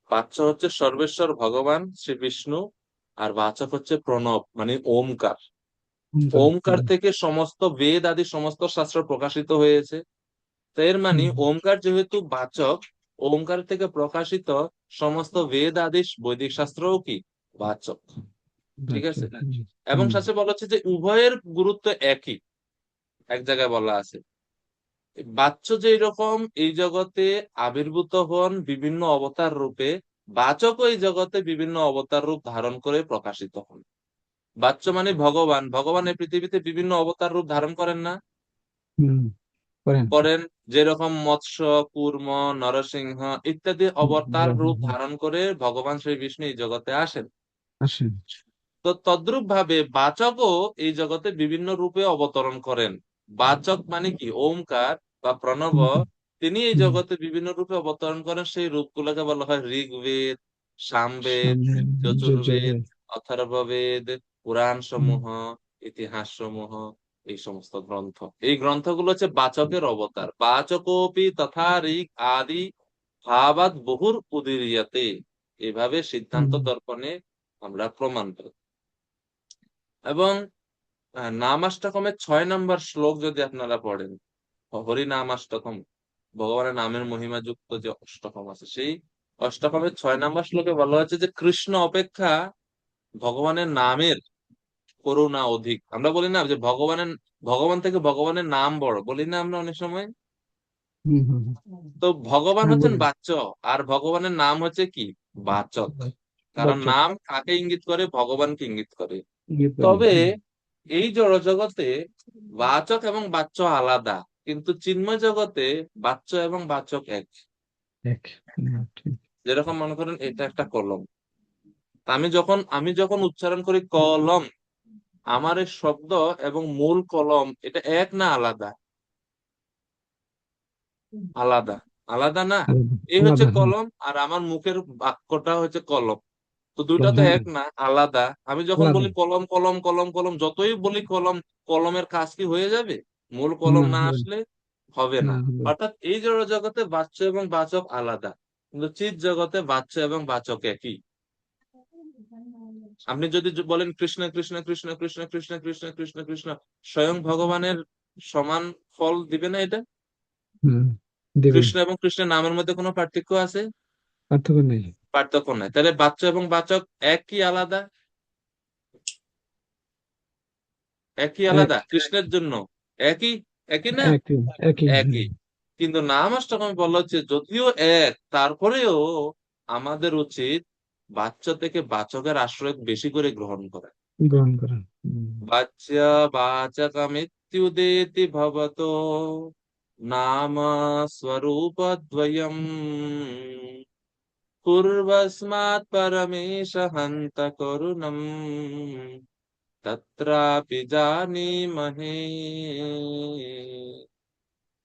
বাচ্চা হচ্ছে সর্বেশ্বর ভগবান শ্রী বিষ্ণু, আর বাচক হচ্ছে প্রণব মানে ওমকার। ওমকার থেকে সমস্ত বেদ আদি সমস্ত শাস্ত্র প্রকাশিত হয়েছে। তো এর মানে ওমকার যেহেতু বাচক, ওমকার থেকে প্রকাশিত সমস্ত বেদ আদি বৈদিক শাস্ত্রও কি বাচক। ঠিক বাচ্চা। আছে? হুম। এবং হুম। শাস্ত্রে বলা হচ্ছে যে উভয়ের গুরুত্ব একই। এক জায়গায় বলা আছে বাচ্চ যেই রকম এই জগতে আবির্ভূত হন বিভিন্ন অবতার রূপে, বাচকও এই জগতে বিভিন্ন অবতার রূপ ধারণ করে প্রকাশিত হন। বাচ্চ মানে ভগবান, ভগবান এই পৃথিবীতে বিভিন্ন অবতার রূপ ধারণ করেন না? হুম, করেন। করেন। যেরকম মৎস্য, কূর্ম, নরসিংহ ইত্যাদি অবতার রূপ ধারণ করে ভগবান শ্রী বিষ্ণু এই জগতে আসেন। আসেন। তো তদ্রূপ ভাবে বাচকও এই জগতে বিভিন্ন রূপে অবতরণ করেন। বাচক মানে কি ওমকার বা প্রণব, হুম। তিনি এই হুম। জগতে বিভিন্ন রূপে অবতরণ করেন। সেই রূপগুলোকে বলা হয় ঋগ্বেদ, সামবেদ, সামনে যজুর্বেদ, যজুর্বেদ। অথর্ববেদ, পুরাণ হুম। সমূহ, ইতিহাস সমূহ, এই সমস্ত গ্রন্থ। এই গ্রন্থগুলো হচ্ছে বাচকের অবতার। বাচকোপি তথা ঋগ আদি ভাবাদ বহুর উদীরীয়তে। এভাবে সিদ্ধান্ত হুম। দর্পণে আমরা প্রমাণ পাই। এবং নামাষ্টকমের 6 নম্বর শ্লোক যদি আপনারা পড়েন, হরি নামাষ্টকম, ভগবানের নামের মহিমা যুক্ত যে অষ্টকম আছে, সেই অষ্টকমের 6 নম্বর শ্লোকে বলা হয়েছে যে কৃষ্ণ অপেক্ষা ভগবানের নামের করুণা অধিক। আমরা বলি না যে ভগবান থেকে ভগবানের নাম বড়, বলি না আমরা অনেক সময়? হুম। হুম। তো ভগবান হ্যাঁ, হচ্ছেন বলি। বাচ্চ, আর ভগবানের নাম হচ্ছে কি বাচক। কারণ বাচ্চা। নাম কাকে ইঙ্গিত করে? ভগবানকে ইঙ্গিত করে। ইয়ে করে। তবে হুম। এই জড়জগতে বাচক এবং বাচ্য আলাদা, কিন্তু চিন্ময় জগতে বাচ্য এবং বাচক এক। এক। হুম, ঠিক। যেরকম মনে করেন এটা একটা কলম। তা আমি যখন উচ্চারণ করি কলম, আমার এই শব্দ এবং মূল কলম এটা এক না আলাদা? আলাদা। আলাদা না? আলাদা। এই হচ্ছে আলাদা, হ্যাঁ। কলম, আর আমার মুখের বাক্যটা হচ্ছে কলম। তো দুইটা কলম, তো হ্যাঁ। এক না, আলাদা। আমি যখন আলাদা। বলি কলম কলম কলম কলম, যতই বলি কলম, কলমের কাজ কি হয়ে যাবে? মূল কলম না, না হবে আসলে হবে না। না। হবে। অর্থাৎ এই জড় জগতে বাচ্চ এবং বাচক আলাদা, কিন্তু চিৎ জগতে বাচ্চ এবং বাচক একই। আপনি যদি বলেন কৃষ্ণ কৃষ্ণ কৃষ্ণ কৃষ্ণ কৃষ্ণ কৃষ্ণ কৃষ্ণ কৃষ্ণ, স্বয়ং ভগবানের সমান ফল দিবে না এটা? হুম, দেবে। কৃষ্ণ এবং কৃষ্ণের নামের মধ্যে কোনো পার্থক্য আছে? পার্থক্য নেই। পার্থক্য নাই। তাহলে বাচ্চা এবং বাচক এক কি আলাদা? একই এক। আলাদা কৃষ্ণের জন্য? একই। একই না? একই। একই, হ্যাঁ। একই। কিন্তু নাম অষ্টকমে বলা হচ্ছে যদিও এক, তারপরেও আমাদের উচিত বাচ্চা থেকে বাচকের আশ্রয় বেশি করে গ্রহণ করা। গ্রহণ করেন। বাচ্যা বাচকমিত্যুদেতি ভবতো নাম স্বরূপদ্বয়ম পূর্বস্মাৎ পরমেশ হন্ত করুণম তত্রাপি জানীমহে।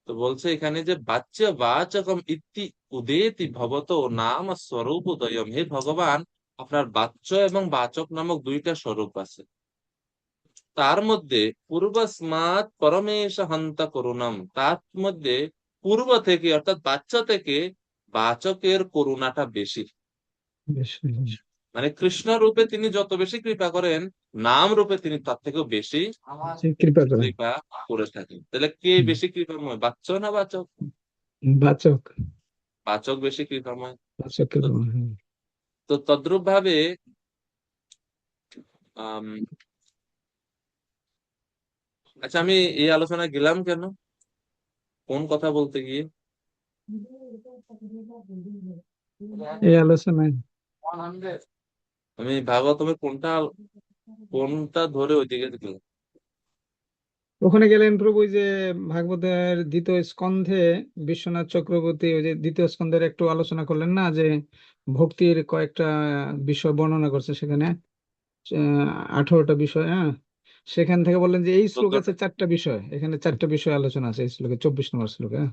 তো বলছে এখানে যে বাচ্য বাচকম ইতি উদেতি ভবতো নাম স্বরূপোদয়ম, হে ভগবান, আপনার বাচ্য এবং বাচক নামক দুইটা স্বরূপ আছে। তার মধ্যে পূর্বস্মাৎ পরমেশ হন্ত করুণম, তার মধ্যে পূর্ব থেকে অর্থাৎ বাচ্চা থেকে বাচকের করুণাটা বেশি। বেশ, মানে কৃষ্ণ রূপে তিনি যত বেশি কৃপা করেন, নাম রূপে তিনি তার থেকেও বেশি কৃপা করেন। কৃপা করে থাকেন। তাহলে কে বেশি কৃপাময়, বাচ্চ না বাচক? বাচক, বাচক বেশি কৃপাময়। বাচক তো কৃপা। তো তদ্রূপ ভাবে আচ্ছা, আমি এই আলোচনায় গেলাম কেন, কোন কথা বলতে গিয়ে? এই আলোচনায় আমি ভাগবতমের কোনটা কোনটা ধরে ওইদিকে গেলাম? ওখানে গেলেন প্রভু, ওই যে ভাগবতের দ্বিতীয় স্কন্ধে বিশ্বনাথ চক্রবর্তী ওই যে দ্বিতীয় স্কন্ধের একটু আলোচনা করলেন না, যে ভক্তির কয়েকটা বিষয় বর্ণনা করছে সেখানে, 18টা বিষয়। হ্যাঁ, সেখান থেকে বললেন যে এই শ্লোকে আছে 4টা বিষয়, এখানে 4টা বিষয় আলোচনা আছে এই শ্লোকে, 24 নম্বর শ্লোকে। হ্যাঁ,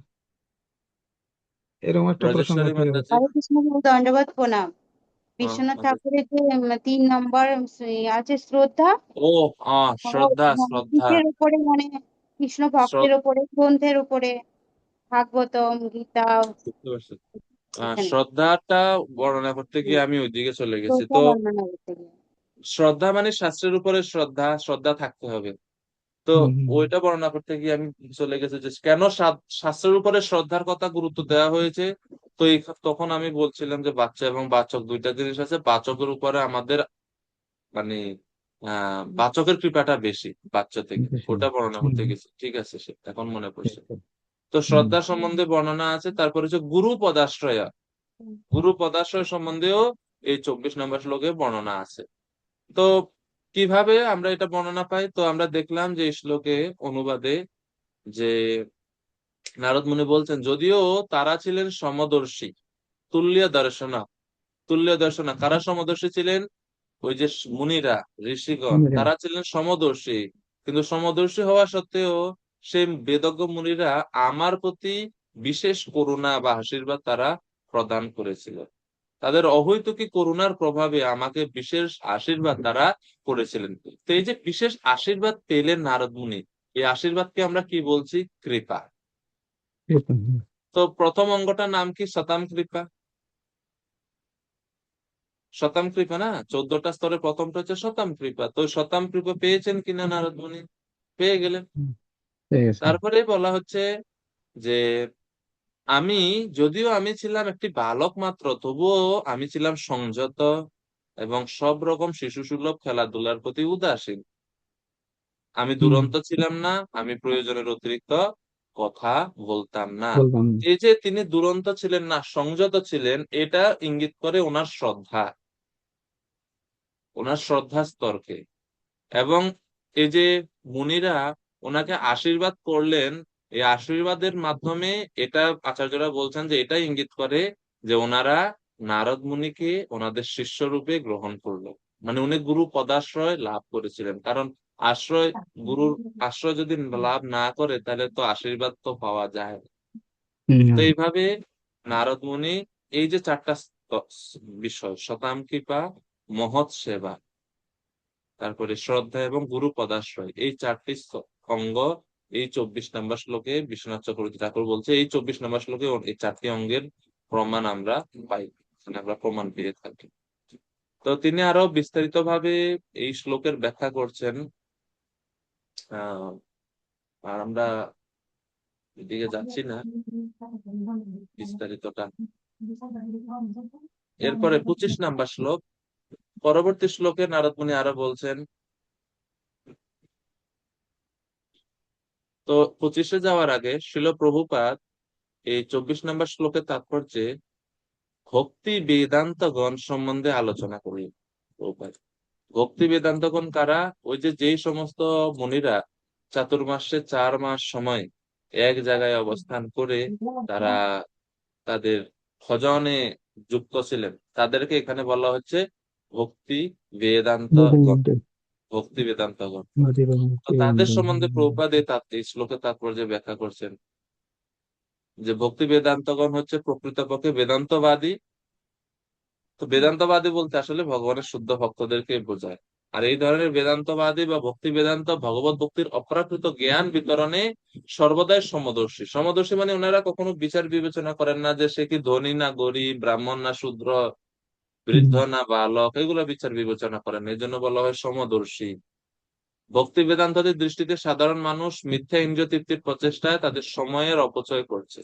এরকম একটা প্রসঙ্গ ব্রজেশ্বরী থেকে মাতাজি। হরে কৃষ্ণ গুরু, দণ্ডবত প্রণাম। বিশ্বনাথ আচ্ছা। ঠাকুরের যে 3 নম্বর আছে শ্রদ্ধা, ও শ্রদ্ধা শ্রদ্ধা কিসের উপরে, মানে কৃষ্ণ ভক্তের উপরে, গ্রন্থের উপরে, ভাগবতম, গীতা, বুঝতে পারছি। এখানে শ্রদ্ধাটা বর্ণনা করতে গিয়ে আমি ওইদিকে চলে গেছি। শ্রদ্ধা তো বর্ণনা করতে গিয়ে। শ্রদ্ধা মানে শাস্ত্রের উপরে শ্রদ্ধা, শ্রদ্ধা থাকতে হবে। তো ওইটা বর্ণনা করতে গিয়ে আমি চলে গেছি যে কেন শাস্ত্রের উপরে শ্রদ্ধার কথা গুরুত্ব দেওয়া হয়েছে। তো তখন আমি বলছিলাম যে বাচ্চা এবং বাচক দুইটা জিনিস আছে, বাচকের উপরে আমাদের মানে বাচকের কৃপাটা বেশি বাচ্চা থেকে, ওটা বর্ণনা করতে গেছি। ঠিক আছে, সে এখন মনে পড়ছে। তো শ্রদ্ধা সম্বন্ধে বর্ণনা আছে, তারপরে হচ্ছে গুরু পদাশ্রয়া, গুরু পদাশ্রয় সম্বন্ধেও এই 24 নম্বর শ্লোকে বর্ণনা আছে। তো কিভাবে আমরা এটা বর্ণনা পাই? তো আমরা দেখলাম যে এই শ্লোকে অনুবাদে যে নারদ মুনি বলছেন, যদিও তারা ছিলেন সমদর্শী, তুল্য দর্শনা, তুল্য দর্শনা, কারা সমদর্শী ছিলেন? ওই যে মুনিরা, ঋষিগণ, তারা ছিলেন সমদর্শী। কিন্তু সমদর্শী হওয়া সত্ত্বেও সেই বেদজ্ঞ মুনিরা আমার প্রতি বিশেষ করুণা বা আশীর্বাদ তারা প্রদান করেছিল। তাদের অহৈতুকী করুণার প্রভাবে আমাকে বিশেষ আশীর্বাদ তারা করেছিলেন। তো এই যে বিশেষ আশীর্বাদ পেলেন নারদ মুনি, এই আশীর্বাদকে আমরা কি বলছি? কৃপা। তো প্রথম অঙ্গটার নাম কি? শতাম কৃপা। শতাম কৃপা না, 14টা স্তরে প্রথমটা হচ্ছে শতাম কৃপা। তো শতাম কৃপা পেয়েছেন কিনা নারদ মুনি? পেয়ে গেলেন। তারপরে বলা হচ্ছে যে যদিও আমি ছিলাম একটি বালক মাত্র, তবুও আমি ছিলাম সংযত এবং সব রকম শিশু সুলভ খেলাধুলার প্রতি উদাসীন। আমি দুরন্ত ছিলাম না, আমি প্রয়োজনের অতিরিক্ত কথা বলতাম না। বললাম। এই যে তিনি দুরন্ত ছিলেন না, সংযত ছিলেন, এটা ইঙ্গিত করে ওনার শ্রদ্ধা, ওনার শ্রদ্ধা স্তরকে। এবং এই যে মুনিরা ওনাকে আশীর্বাদ করলেন, এই আশীর্বাদের মাধ্যমে এটা আচার্যরা বলছেন যে এটা ইঙ্গিত করে যে ওনারা নারদ মুনিকে ওনাদের শিষ্য রূপে গ্রহণ করলো। মানে উনি গুরু পদাশ্রয় লাভ করেছিলেন, কারণ গুরুর আশ্রয় যদি লাভ না করে তাহলে তো আশীর্বাদ তো পাওয়া যায় না। তো এইভাবে নারদ মুনি এই যে 4টা বিষয়, শতাম কৃপা, মহৎ সেবা, তারপরে শ্রদ্ধা এবং গুরু পদাশ্রয়, এই 4টি অঙ্গ এই 24 নম্বর শ্লোকে বিশ্বনাথ চক্রবর্তী ঠাকুর বলছে, এই 24 নম্বর শ্লোকে এই 4টি অঙ্গের প্রমাণ আমরা পাই, আমরা প্রমাণ পেয়ে থাকি। তো তিনি আরো বিস্তারিত ভাবে এই শ্লোকের ব্যাখ্যা করছেন। আর আমরা এদিকে যাচ্ছি না বিস্তারিতটা। এরপরে 25 নম্বর শ্লোক, পরবর্তী শ্লোকে নারদ মুনি আরো বলছেন। তো 25-এ যাওয়ার আগে শ্রীল প্রভুপাদ এই 24 নম্বর শ্লোকের তাৎপর্যে ভক্তি বেদান্ত গণ সম্বন্ধে আলোচনা করি প্রভুপাদ। ভক্তি বেদান্তগণ কারা? ওই যে যেই সমস্ত মুনিরা চাতুর্মাসে 4 মাস সময় এক জায়গায় অবস্থান করে তারা তাদের ভজনে যুক্ত ছিলেন, তাদেরকে এখানে বলা হচ্ছে ভক্তি বেদান্তগণ। ভক্তি বেদান্তগণ। তো তাদের সম্বন্ধে প্রভুপাদ এই শ্লোকে তাৎপর্য ব্যাখ্যা করছেন যে ভক্তি বেদান্তগণ হচ্ছে প্রকৃতপক্ষে বেদান্তবাদী। তো বেদান্তবাদী বলতে আসলে ভগবানের শুদ্ধ ভক্তদেরকে বোঝায়। আর এই ধরনের বেদান্তবাদী বা ভক্তি বেদান্ত ভগবত ভক্তির অপ্রাকৃত জ্ঞান বিতরণে সর্বদাই সমদর্শী। সমদর্শী মানে ওনারা কখনো বিচার বিবেচনা করেন না যে সে কি ধনী না গরিব, ব্রাহ্মণ না শূদ্র, বৃদ্ধ না বালক, এগুলো বিচার বিবেচনা করেন, এই জন্য বলা হয় সমদর্শী। ভক্তি বেদান্তদের দৃষ্টিতে সাধারণ মানুষ মিথ্যা ইন্দ্রিয় তৃপ্তির প্রচেষ্টায় তাদের সময়ের অপচয় করছে।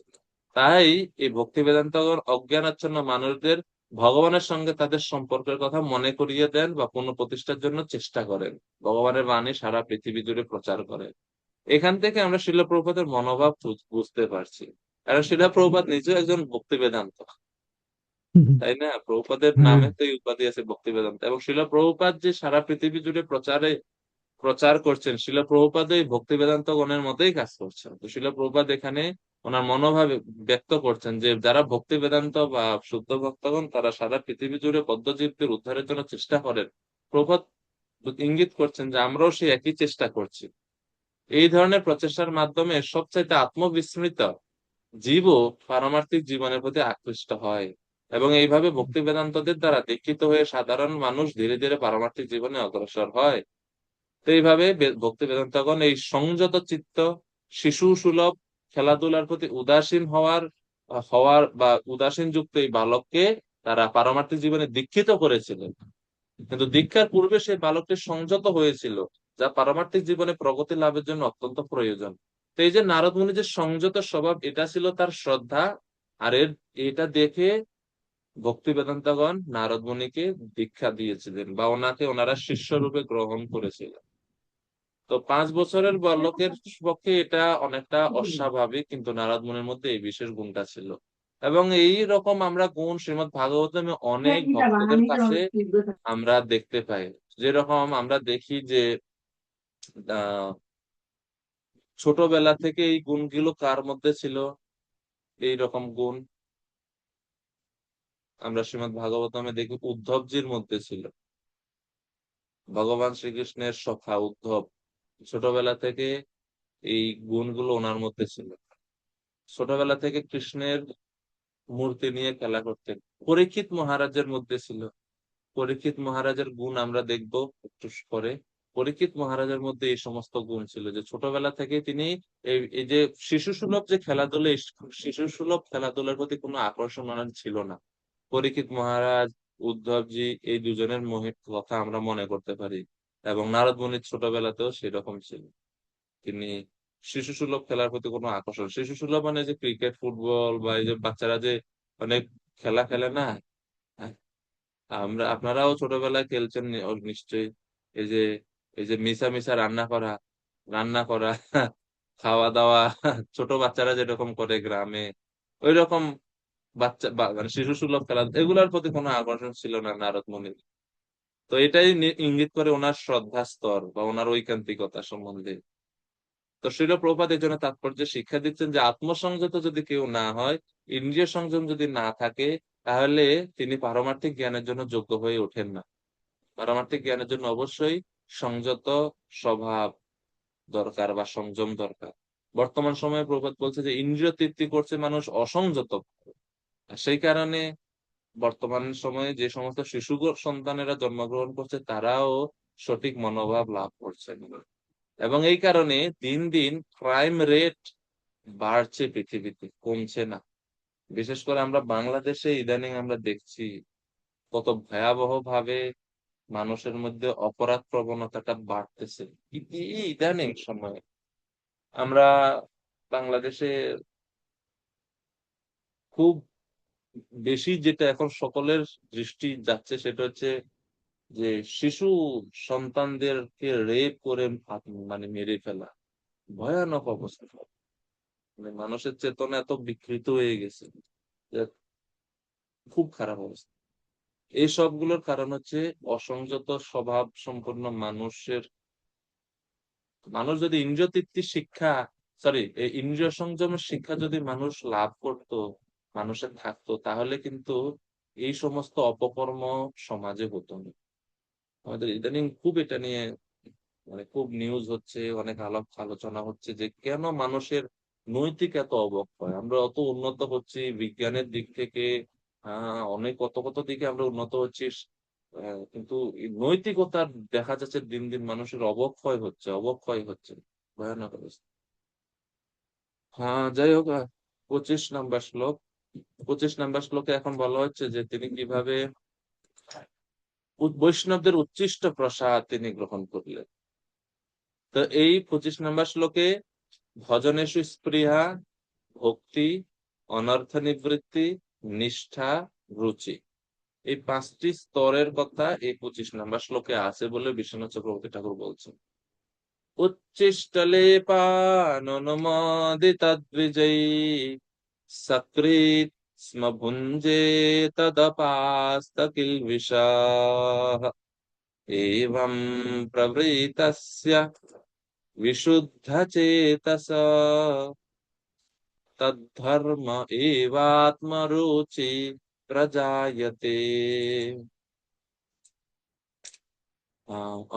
তাই এই ভক্তি বেদান্তগণ অজ্ঞানাচ্ছন্ন মানুষদের ভগবানের সঙ্গে তাদের সম্পর্কের কথা মনে করিয়ে দেন বা পুনঃপ্রতিষ্ঠার জন্য চেষ্টা করেন। ভগবানের বাণী সারা পৃথিবী জুড়ে প্রচার করেন। এখান থেকে আমরা শিল প্রভুপাদের মনোভাব বুঝতে পারছি। কারণ শিল প্রভুপাদ নিজেও একজন ভক্তি বেদান্ত, তাই না? প্রভুপাদের নামে তো এই উপাধি আছে ভক্তি বেদান্ত। এবং শিল প্রভুপাদ যে সারা পৃথিবী জুড়ে প্রচার করছেন, শিল প্রভুপাদ এই ভক্তি বেদান্ত গণের মধ্যেই কাজ করছেন। তো শিল প্রভুপাদ এখানে ওনার মনোভাব ব্যক্ত করছেন যে যারা ভক্তি বেদান্ত বা শুদ্ধ ভক্তগণ তারা সারা পৃথিবী জুড়ে বদ্ধজীবদের উদ্ধারের জন্য চেষ্টা করেন। প্রভুপাদ ইঙ্গিত করছেন যে আমরাও সেই একই চেষ্টা করছি। এই ধরনের প্রচেষ্টার মাধ্যমে সবচাইতে আত্মবিস্মৃত জীবও পারমার্থিক জীবনের প্রতি আকৃষ্ট হয়, এবং এইভাবে ভক্তি বেদান্তদের দ্বারা দীক্ষিত হয়ে সাধারণ মানুষ ধীরে ধীরে পারমার্থিক জীবনে অগ্রসর হয়। তো এইভাবে ভক্তি বেদান্তগণ এই সংযত চিত্ত, শিশু সুলভ, খেলাধুলার প্রতি উদাসীন হওয়ার হওয়ার বা উদাসীন যুক্ত এই বালককে তারা পারমার্থিক জীবনে দীক্ষিত করেছিলেন। কিন্তু দীক্ষার পূর্বে সেই বালকটি সংযত হয়েছিল, যা পারমার্থিক জীবনে প্রগতি লাভের জন্য অত্যন্ত প্রয়োজন। তো এই যে নারদ মুনি যে সংযত স্বভাব, এটা ছিল তার শ্রদ্ধা। আর এটা দেখে ভক্তি বেদান্তগণ নারদ মুনিকে দীক্ষা দিয়েছিলেন বা ওনারা শিষ্য রূপে গ্রহণ করেছিলেন। তো 5 বছরের বালকের পক্ষে এটা অনেকটা অস্বাভাবিক, কিন্তু নারদ মুনির মধ্যে এই বিশেষ গুণটা ছিল। এবং এই রকম আমরা গুণ শ্রীমদ্ ভাগবতমে অনেক ভক্তদের কাছে আমরা দেখতে পাই। যেরকম আমরা দেখি যে আহ ছোটবেলা থেকে এই গুণগুলো কার মধ্যে ছিল? এই রকম গুণ আমরা শ্রীমদ্ ভাগবতমে দেখি উদ্ধবজির মধ্যে ছিল। ভগবান শ্রীকৃষ্ণের সখা উদ্ধব, ছোটবেলা থেকে এই গুণগুলো ওনার মধ্যে ছিল। ছোটবেলা থেকে কৃষ্ণের মূর্তি নিয়ে খেলা করতেন। পরীক্ষিত মহারাজের মধ্যে ছিল। পরীক্ষিত মহারাজের গুণ আমরা দেখবো একটু পরে। পরীক্ষিত মহারাজের মধ্যে এই সমস্ত গুণ ছিল যে ছোটবেলা থেকে তিনি এই যে শিশু সুলভ যে খেলাধুলা, শিশু সুলভ খেলাধুলার প্রতি কোনো আকর্ষণ ওনার ছিল না। পরীক্ষিত মহারাজ, উদ্ধবজি, এই দুজনের মোহের কথা আমরা মনে করতে পারি। এবং নারদ মুনির ছোটবেলাতেও সেরকম ছিল। তিনি শিশু সুলভ খেলার প্রতি কোনো আকর্ষণ, শিশু সুলভ মানে যে ক্রিকেট, ফুটবল বা এই যে বাচ্চারা যে অনেক খেলা খেলে না, আপনারাও ছোটবেলায় খেলছেন নিশ্চয়ই। এই যে মিশা মিশা রান্না করা খাওয়া দাওয়া, ছোট বাচ্চারা যেরকম করে গ্রামে, ওই রকম মানে শিশু সুলভ খেলা, এগুলোর প্রতি কোনো আকর্ষণ ছিল না নারদ মুনির। তো এটাই ইঙ্গিত করে ওনার শ্রদ্ধা স্তর বা ওনার ঐকান্তিকতা সম্বন্ধে। তো শ্রীল প্রভুপাদ এই জন্য তাৎপর্য শিক্ষা দিচ্ছেন যে আত্মসংযত যদি কেউ না হয়, ইন্দ্রিয় সংযম যদি না থাকে, তাহলে তিনি পারমার্থিক জ্ঞানের জন্য যোগ্য হয়ে ওঠেন না। পারমার্থিক জ্ঞানের জন্য অবশ্যই সংযত স্বভাব দরকার বা সংযম দরকার। বর্তমান সময়ে প্রভুপাদ বলছে যে ইন্দ্রিয় তৃপ্তি করছে মানুষ অসংযত। আর সেই কারণে বর্তমান সময়ে যে সমস্ত শিশু সন্তানেরা জন্মগ্রহণ করছে তারাও সঠিক মনোভাব লাভ করছে না। এবং এই কারণে দিন দিন ক্রাইম রেট বাড়ছে পৃথিবীতে, কমছে না। বিশেষ করে আমরা বাংলাদেশে ইদানিং আমরা দেখছি কত ভয়াবহ ভাবে মানুষের মধ্যে অপরাধ প্রবণতাটা বাড়তেছে। এই ইদানিং সময়ে আমরা বাংলাদেশে খুব বেশি যেটা এখন সকলের দৃষ্টি যাচ্ছে সেটা হচ্ছে যে শিশু সন্তানদেরকে রেপ করে মানে মেরে ফেলা। ভয়ানক অবস্থা। মানে মানুষের চেতনা এত বিকৃত হয়ে গেছে যে খুব খারাপ অবস্থা। এই সবগুলোর কারণ হচ্ছে অসংযত স্বভাব সম্পন্ন মানুষ যদি ইন্দ্রিয় তৃপ্তির শিক্ষা, সরি, এই ইন্দ্রিয় সংযমের শিক্ষা যদি মানুষ লাভ করত, মানুষের থাকতো, তাহলে কিন্তু এই সমস্ত অপকর্ম সমাজে হতো না। আমাদের ইদানিং খুব এটা নিয়ে মানে খুব নিউজ হচ্ছে, অনেক আলোচনা হচ্ছে যে কেন মানুষের নৈতিক এত অবক্ষয়। আমরা অত উন্নত হচ্ছি বিজ্ঞানের দিক থেকে, অনেক কত কত দিকে আমরা উন্নত হচ্ছি, কিন্তু এই নৈতিকতার দেখা যাচ্ছে দিন দিন মানুষের অবক্ষয় হচ্ছে, ভয়ানক অবস্থা। হ্যাঁ, যাই হোক, 25 নম্বর শ্লোক। 25 নম্বর শ্লোকে এখন বলা হচ্ছে যে তিনি কিভাবে বৈষ্ণবদের উচ্ছিষ্ট প্রসাদ তিনি গ্রহণ করলেন। তো এই 25 নম্বর শ্লোকে ভজনেষু স্পৃহা, ভক্তি, অনর্থ নিবৃত্তি, নিষ্ঠা, রুচি, এই 5টি স্তরের কথা এই 25 নম্বর শ্লোকে আছে বলে বিশ্বনাথ চক্রবর্তী ঠাকুর বলছেন। উচ্ছিষ্টলেপাননুমোদিতদ্বিজৈ সকৃৎ স্ম ভুঞ্জে তদপাস্তকিলবিষাঃ এবং প্রবৃতস্য বিশুদ্ধচেতস তদ্ধর্ম এবাত্মরুচি প্রজায়তে।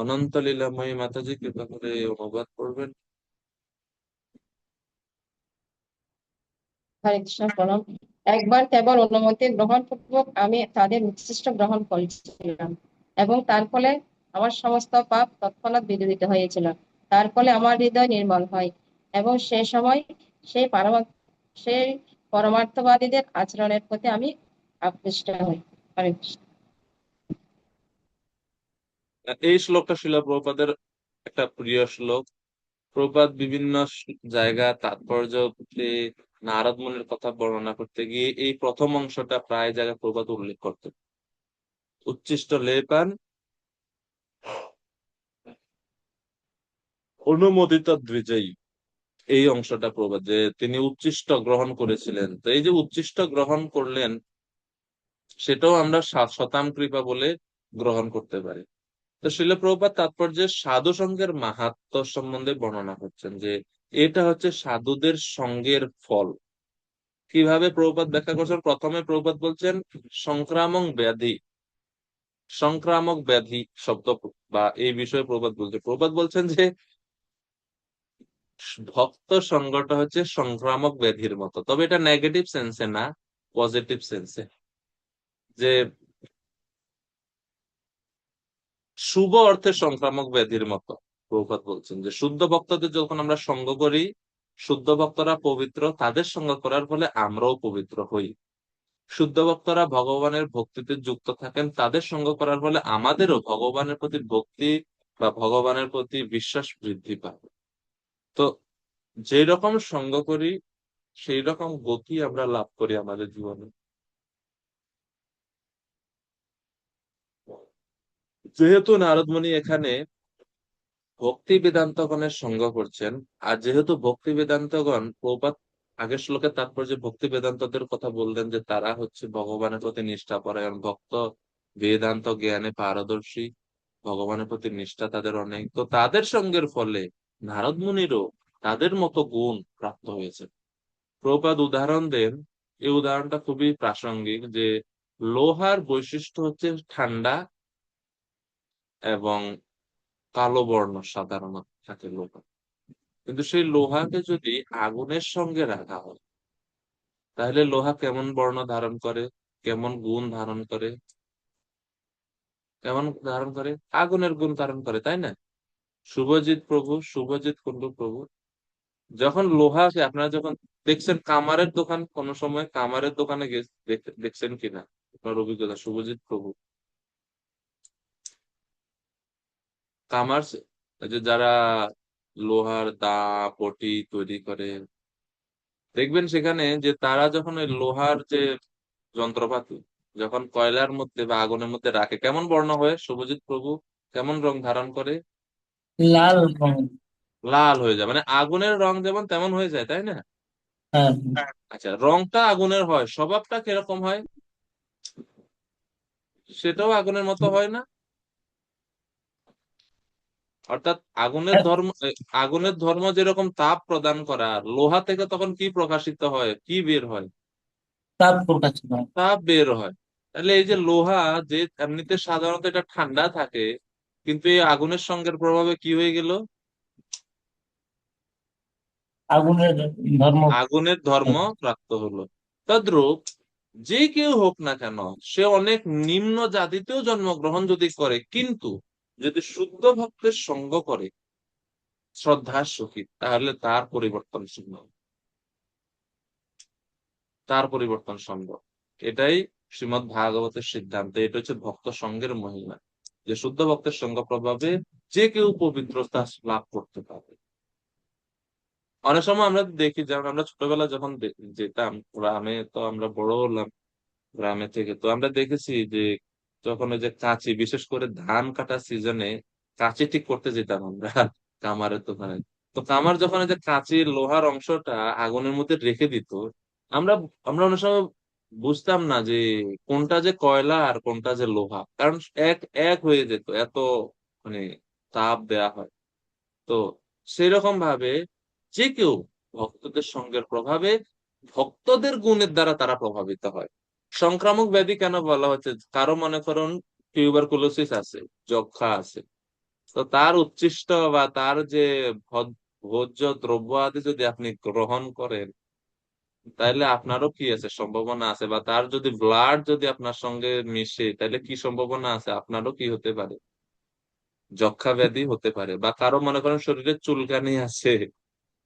অনন্ত লীলাময়ী মাতাজি কৃপা করে অনুবাদ করবেন। হরে কৃষ্ণ প্রণাম। একবার কেবল অনুমতি গ্রহণ পূর্বক আমি তাদের উচ্ছিষ্ট গ্রহণ করেছিলাম এবং তার ফলে আমার সমস্ত পাপ তৎক্ষণাৎ বিদূরিত হয়েছিল। তার ফলে আমার হৃদয় নির্মল হয় এবং সে সময় সেই সেই পরমার্থবাদীদের আচরণের প্রতি আমি আকৃষ্ট হই। হরে কৃষ্ণ। এই শ্লোকটা শিলা প্রভুপাদের একটা প্রিয় শ্লোক। প্রভুপাদ বিভিন্ন জায়গা তাৎপর্য নারদ মুনির কথা বর্ণনা করতে গিয়ে এই প্রথম অংশটা প্রায় জায়গায় প্রভুপাদ উল্লেখ করতেন। উচ্ছিষ্ট লেপান অনুমোদিত দ্বিজয়ী, এই অংশটা প্রভুপাদ যে তিনি উচ্ছিষ্ট গ্রহণ করেছিলেন। তো এই যে উচ্ছিষ্ট গ্রহণ করলেন, সেটাও আমরা শতাম কৃপা বলে গ্রহণ করতে পারি। তো শিল প্রভুপাদ তাৎপর্যে সাধু সঙ্গের মাহাত্ম্য সম্বন্ধে বর্ণনা করছেন যে এটা হচ্ছে সাধুদের সঙ্গের ফল। কিভাবে প্রভুপাদ ব্যাখ্যা করছেন? প্রথমে প্রভুপাদ বলছেন সংক্রামক ব্যাধি শব্দ বা এই বিষয়ে প্রভুপাদ বলছেন যে ভক্ত সঙ্গটা হচ্ছে সংক্রামক ব্যাধির মতো, তবে এটা নেগেটিভ সেন্সে না, পজিটিভ সেন্সে। যে শুভ অর্থে সংক্রামক ব্যাধির মতো। প্রভুপাদ বলছেন যে শুদ্ধ ভক্তদের যখন আমরা সঙ্গ করি, শুদ্ধ ভক্তরা পবিত্র, তাদের সঙ্গ করার ফলে আমরাও পবিত্র হই। শুদ্ধ ভক্তরা ভগবানের ভক্তিতে যুক্ত থাকেন, তাদের সঙ্গ করার ফলে আমাদেরও ভগবানের প্রতি ভক্তি বা ভগবানের প্রতি বিশ্বাস বৃদ্ধি পায়। তো যেই রকম সঙ্গ করি সেই রকম গতি আমরা লাভ করি আমাদের জীবনে। যেহেতু নারদমুনি এখানে ভক্তি বেদান্তগণের সঙ্গ করছেন, আর যেহেতু ভক্তি বেদান্তগণ প্রভুপাদ আগের শ্লোকের তাৎপর্য ভক্তি বেদান্তদের কথা বললেন যে তারা হচ্ছে ভগবানের প্রতি নিষ্ঠাপরায়ণ ভক্ত, বেদান্ত জ্ঞানে পারদর্শী, ভগবানের প্রতি নিষ্ঠা তাদের অনেক। তো তাদের সঙ্গের ফলে নারদ মুনিরও তাদের মতো গুণ প্রাপ্ত হয়েছে। প্রভুপাদ উদাহরণ দেন, এই উদাহরণটা খুবই প্রাসঙ্গিক, যে লোহার বৈশিষ্ট্য হচ্ছে ঠান্ডা এবং কালো বর্ণ সাধারণত থাকে লোহা। কিন্তু সেই লোহাকে যদি আগুনের সঙ্গে রাখা হয়, তাহলে লোহা কেমন বর্ণ ধারণ করে, কেমন গুণ ধারণ করে? কেমন ধারণ করে? আগুনের গুণ ধারণ করে, তাই না? শুভজিৎ কুণ্ডু প্রভু যখন লোহাকে, আপনারা যখন দেখছেন কামারের দোকান, কোন সময় কামারের দোকানে দেখছেন কিনা আপনার অভিজ্ঞতা? শুভজিৎ প্রভু কামার, এই যে যারা লোহার দা পটি তৈরি করে, দেখবেন সেখানে যে তারা যখন ওই লোহার যে যন্ত্রপাতি যখন কয়লার মধ্যে বা আগুনের মধ্যে রাখে, কেমন বর্ণ হয় শুভজিৎ প্রভু? কেমন রং ধারণ করে? লাল রং। লাল হয়ে যায়, মানে আগুনের রং যেমন তেমন হয়ে যায়, তাই না? হ্যাঁ। আচ্ছা, রংটা আগুনের হয়, স্বভাবটা কিরকম হয়? সেটাও আগুনের মতো হয় না? অর্থাৎ হ্যাঁ, আগুনের ধর্ম যেরকম তাপ প্রদান করা, লোহা থেকে তখন কি প্রকাশিত হয়, কি বের হয়? তাপ প্রকাশ পায়। তাপ বের হয়। তাহলে এই যে লোহা, যে এমনিতে সাধারণত এটা ঠান্ডা থাকে, কিন্তু এই আগুনের সঙ্গের প্রভাবে কি হয়ে গেল? আগুনের ধর্ম। আগুনের ধর্ম প্রাপ্ত হলো। তদ্রূপ যে কেউ হোক না কেন, সে অনেক নিম্ন জাতিতেও জন্মগ্রহণ যদি করে, কিন্তু যদি শুদ্ধ ভক্তের সঙ্গ করে শ্রদ্ধার সহিত, তাহলে তার পরিবর্তন সম্ভব। এটাই শ্রীমদ্ ভাগবতের সিদ্ধান্ত। এটা হচ্ছে ভক্ত সঙ্গের মহিমা, যে শুদ্ধ ভক্তের সঙ্গ প্রভাবে যে কেউ পবিত্রতা লাভ করতে পারে। অনেক সময় আমরা দেখি, যেমন আমরা ছোটবেলা যখন যেতাম গ্রামে, তো আমরা বড় হলাম গ্রামে থেকে, তো আমরা দেখেছি যে যখন ওই যে কাঁচি, বিশেষ করে ধান কাটা সিজনে কাঁচি ঠিক করতে যেতাম আমরা কামারের দোকানে। তো কামার যখন ওই যে কাঁচির লোহার অংশটা আগুনের মধ্যে রেখে দিত, আমরা আমরা অনেক সময় বুঝতাম না যে কোনটা যে কয়লা আর কোনটা যে লোহা, কারণ এক এক হয়ে যেত, এত মানে তাপ দেয়া হয়। তো সেরকম ভাবে যে কেউ ভক্তদের সঙ্গের প্রভাবে, ভক্তদের গুণের দ্বারা তারা প্রভাবিত হয়। সংক্রামক ব্যাধি কেন বলা হচ্ছে? কারো মনে করুন টিউবারকুলোসিস আছে, যক্ষ্মা আছে, তো তার উচ্ছিষ্ট বা তার যে ভোজ্য দ্রব্য আদি যদি আপনি গ্রহণ করেন, তাহলে আপনারও কি আছে, সম্ভাবনা আছে, বা তার যদি ব্লাড যদি আপনার সঙ্গে মিশে, তাহলে কি সম্ভাবনা আছে, আপনারও কি হতে পারে, যক্ষ্মা ব্যাধি হতে পারে। বা কারো মনে করেন শরীরে চুলকানি আছে,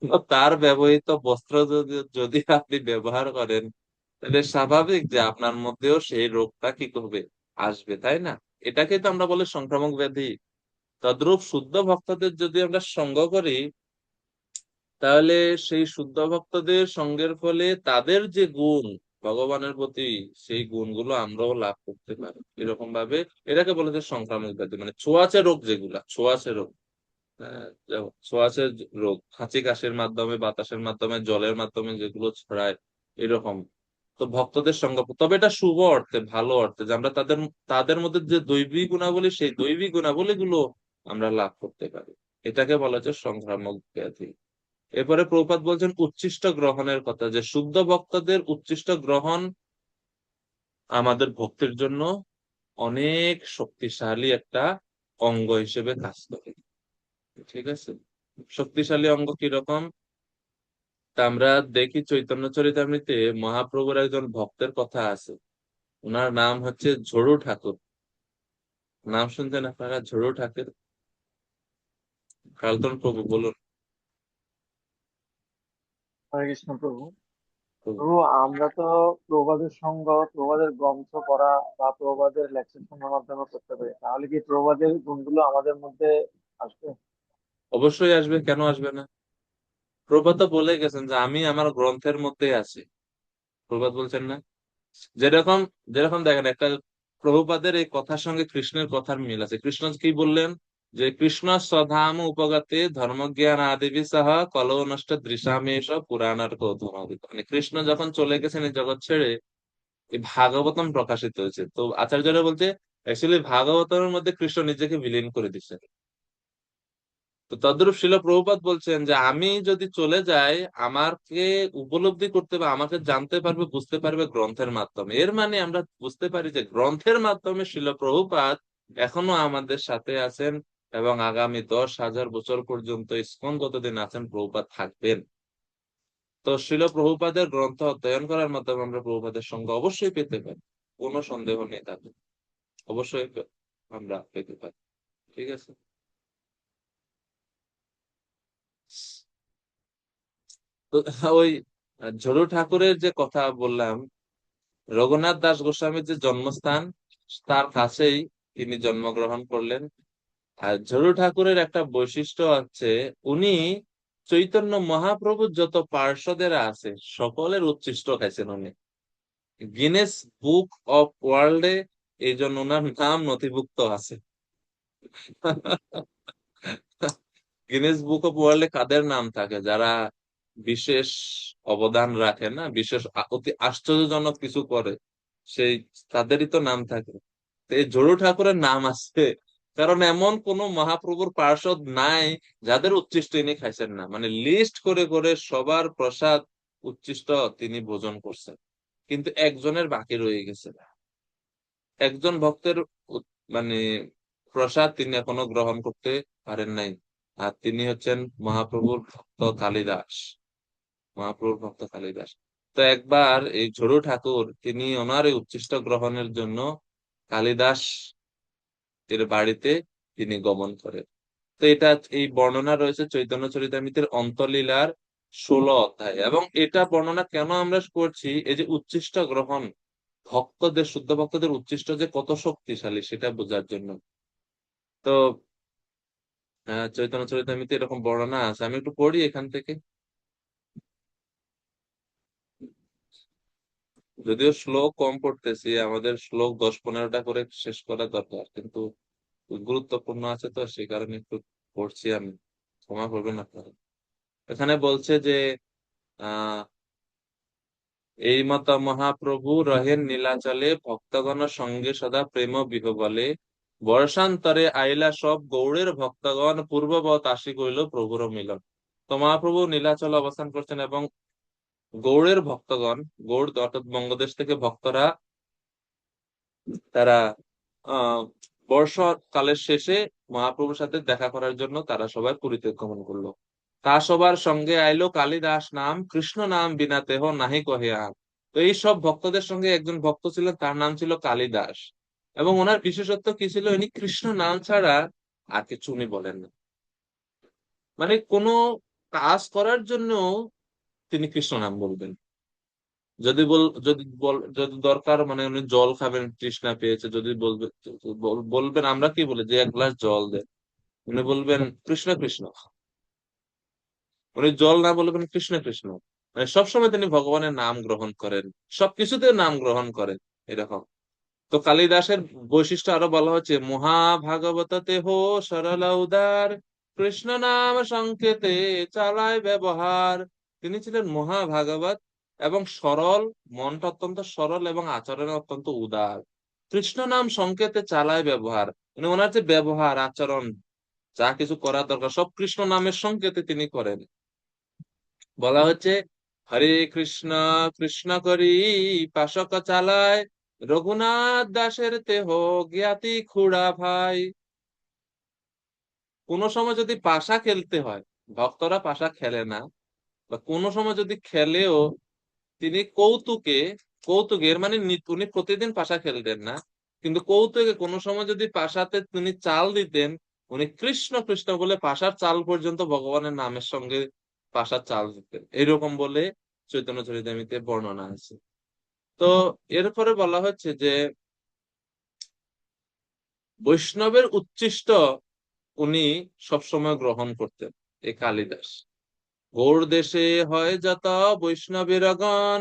তো তার ব্যবহৃত বস্ত্র যদি যদি আপনি ব্যবহার করেন, তাহলে স্বাভাবিক যে আপনার মধ্যেও সেই রোগটা কি করবে, আসবে, তাই না? এটাকে তো আমরা বলি সংক্রামক ব্যাধি। তদ্রূপ শুদ্ধ ভক্তদের যদি আমরা সঙ্গ করি, তাহলে সেই শুদ্ধ ভক্তদের সঙ্গের ফলে তাদের যে গুণ ভগবানের প্রতি, সেই গুণগুলো আমরাও লাভ করতে পারি। এরকম ভাবে এটাকে বলে যে সংক্রামক ব্যাধি, মানে ছোঁয়াচে রোগ, যেগুলা ছোঁয়াচে রোগ। যেমন ছোঁয়াচে রোগ, হাঁচি কাশির মাধ্যমে, বাতাসের মাধ্যমে, জলের মাধ্যমে যেগুলো ছড়ায়, এরকম। তো ভক্তদের সঙ্গ, তবে এটা শুভ অর্থে, ভালো অর্থে, যে আমরা তাদের তাদের মধ্যে যে দৈবিক গুণাবলী, সেই দৈবিক গুণাবলী গুলো আমরা লাভ করতে পারি। এটাকে বলা হচ্ছে সংক্রামক ব্যাধি। এরপরে প্রভুপাদ বলছেন উচ্ছিষ্ট গ্রহণের কথা, যে শুদ্ধ ভক্তদের উচ্ছিষ্ট গ্রহণ আমাদের ভক্তির জন্য অনেক শক্তিশালী একটা অঙ্গ হিসেবে কাজ করে। ঠিক আছে? শক্তিশালী অঙ্গ কিরকম? তা আমরা দেখি চৈতন্য চরিতামৃতে মহাপ্রভুর একজন ভক্তের কথা আছে। ওনার নাম হচ্ছে ঝড়ু ঠাকুর। নাম শুনছেন আপনারা, ঝড়ু ঠাকুর? কালতন প্রভু বলুন। হরে কৃষ্ণ প্রভু। প্রভু, আমরা তো প্রবাদের সঙ্গ, প্রবাদের গ্রন্থ পড়া বা প্রবাদের লেকচার শোনার মাধ্যমে করতে পারি, তাহলে কি প্রবাদের গুণগুলো আমাদের মধ্যে আসবে? অবশ্যই আসবে, কেন আসবে না? প্রভুপাদ তো বলে গেছেন যে আমি আমার গ্রন্থের মধ্যে আছি। প্রভুপাদ বলছেন না? যেরকম যেরকম দেখেন, একটা প্রভুপাদের এই কথার সঙ্গে কৃষ্ণের কথার মিল আছে। কৃষ্ণ কি বললেন? যে কৃষ্ণ স্বধাম উপগতে ধর্মজ্ঞান আদিবি সহ কলৌ নষ্ট দৃশামেশ পুরাণার কৌতমাদিত। মানে কৃষ্ণ যখন চলে গেছেন এই জগৎ ছেড়ে, এই ভাগবতম প্রকাশিত হয়েছে। তো আচার্যরা বলছে অ্যাকচুয়ালি ভাগবতমের মধ্যে কৃষ্ণ নিজেকে বিলীন করে দিচ্ছেন। তো তদ্রূপ শিল প্রভুপাদ বলছেন যে আমি যদি চলে যাই, আমাকে উপলব্ধি করতে বা আমাকে জানতে পারবে, বুঝতে পারবে গ্রন্থের মাধ্যমে। এর মানে আমরা বুঝতে পারি যে গ্রন্থের মাধ্যমে শিল প্রভুপাদ এখনো আমাদের সাথে আছেন, এবং আগামী 10,000 বছর পর্যন্ত ইস্কন যতদিন আছেন প্রভুপাদ থাকবেন। তো শিল প্রভুপাদের গ্রন্থ অধ্যয়ন করার মাধ্যমে আমরা প্রভুপাদের সঙ্গে অবশ্যই পেতে পারি, কোনো সন্দেহ নেই তাতে। অবশ্যই আমরা পেতে পারি। ঠিক আছে? তো ওই ঝড়ু ঠাকুরের যে কথা বললাম, রঘুনাথ দাস গোস্বামীর যে জন্মস্থান, তার কাছেই তিনি জন্মগ্রহণ করলেন। আর ঝড়ু ঠাকুরের একটা বৈশিষ্ট্য আছে, উনি চৈতন্য মহাপ্রভুর যত পার্ষদেরা আছে সকলের উচ্ছিষ্ট খাইছেন উনি। গিনেস বুক অফ ওয়ার্ল্ডে এই জন্য ওনার নাম নথিভুক্ত আছে। গিনেস বুক অফ ওয়ার্ল্ডে কাদের নাম থাকে? যারা বিশেষ অবদান রাখে না, বিশেষ অতি আশ্চর্যজনক কিছু করে, সেই তাদেরই তো নাম থাকে। এই ঝড়ু ঠাকুরের নাম আছে, কারণ এমন কোন মহাপ্রভুর পার্ষদ নাই যাদের উচ্ছিষ্ট ইনি খাইছেন না। মানে লিস্ট করে করে সবার প্রসাদ উচ্ছিষ্ট তিনি ভোজন করছেন, কিন্তু একজনের বাকি রয়ে গেছে। একজন ভক্তের মানে প্রসাদ তিনি এখনো গ্রহণ করতে পারেন নাই, আর তিনি হচ্ছেন মহাপ্রভুর ভক্ত কালিদাস। মহাপ্রভুর ভক্ত কালিদাস। তো একবার এই ঝড়ু ঠাকুর তিনি ওনার এই উচ্ছিষ্ট গ্রহণের জন্য কালিদাস এর বাড়িতে তিনি গমন করেন। তো এটা, এই বর্ণনা রয়েছে চৈতন্য চরিতামৃতের অন্তলীলার 16 অধ্যায়। এবং এটা বর্ণনা কেন আমরা করছি, এই যে উচ্ছিষ্ট গ্রহণ, ভক্তদের, শুদ্ধ ভক্তদের উচ্ছিষ্ট যে কত শক্তিশালী সেটা বোঝার জন্য। তো চৈতন্য চরিতামৃতে এরকম বর্ণনা আছে, আমি একটু পড়ি এখান থেকে। যদিও শ্লোক কম পড়তেছি, আমাদের শ্লোক 10-15টা করে শেষ করা দরকার, কিন্তু গুরুত্বপূর্ণ আছে তো সেই কারণে একটু পড়ছি আমি, ক্ষমা করবেন আপনারা। এখানে বলছে যে আহ এই মত মহাপ্রভু রহেন নীলাচলে, ভক্তগণ সঙ্গে সদা প্রেম বিহবলে, বর্ষান্তরে আইলা সব গৌড়ের ভক্তগণ, পূর্ববৎ আসি কইল প্রভুর মিলন। তো মহাপ্রভু নীলাচলে অবস্থান করছেন এবং গৌড়ের ভক্তগণ, গৌড় অর্থাৎ বঙ্গদেশ থেকে ভক্তরা, তারা আহ বর্ষাকালের শেষে মহাপ্রভুর সাথে দেখা করার জন্য তারা সবাই পুরীতে গমন করলো। তা সবার সঙ্গে আইলো কালিদাস নাম, কৃষ্ণ নাম বিনা তেহ নাহি কহে আর। তো এই সব ভক্তদের সঙ্গে একজন ভক্ত ছিলেন, তার নাম ছিল কালিদাস। এবং ওনার বিশেষত্ব কি ছিল, ইনি কৃষ্ণ নাম ছাড়া আর কিছু উনি বলেন না। মানে কোনো কাজ করার জন্য তিনি কৃষ্ণ নাম বলবেন। যদি দরকার, মানে উনি জল খাবেন, তৃষ্ণা পেয়েছে, যদি বলবেন আমরা কি বলি যে 1 গ্লাস জল দেন, উনি বলবেন কৃষ্ণ কৃষ্ণ। উনি জল না বলবেন কৃষ্ণ কৃষ্ণ। মানে সবসময় তিনি ভগবানের নাম গ্রহণ করেন, সবকিছুতে নাম গ্রহণ করেন, এরকম। তো কালিদাসের বৈশিষ্ট্য আরো বলা হচ্ছে, মহাভাগবত তেহ সরল উদার, কৃষ্ণ নাম সংকেতে চালায় ব্যবহার। তিনি ছিলেন মহাভাগবত এবং সরল, মনটা অত্যন্ত সরল এবং আচরণে অত্যন্ত উদার। কৃষ্ণ নাম সংকেতে চালায় ব্যবহার, মানে ওনার যে ব্যবহার আচরণ, যা কিছু করার দরকার সব কৃষ্ণ নামের সংকেতে তিনি করেন। বলা হচ্ছে, হরে কৃষ্ণ কৃষ্ণ করি পাশক চালায়, রঘুনাথ দাসের তেহ জ্ঞাতি খুড়া ভাই। কোন সময় যদি পাশা খেলতে হয়, ভক্তরা পাশা খেলে না, বা কোন সময় যদি খেলেও তিনি কৌতুকে, কৌতুকের মানে উনি প্রতিদিন পাশা খেলতেন না, কিন্তু কৌতুকে কোনো সময় যদি পাশাতে তিনি চাল দিতেন, উনি কৃষ্ণ কৃষ্ণ বলে পাশার চাল পর্যন্ত ভগবানের নামের সঙ্গে পাশার চাল দিতেন, এরকম বলে চৈতন্য চরিতামৃতে বর্ণনা আছে। তো এরপরে বলা হচ্ছে যে বৈষ্ণবের উচ্ছিষ্ট উনি সবসময় গ্রহণ করতেন। এই কালিদাস, গৌড় দেশে হয় যত বৈষ্ণবেরগণ,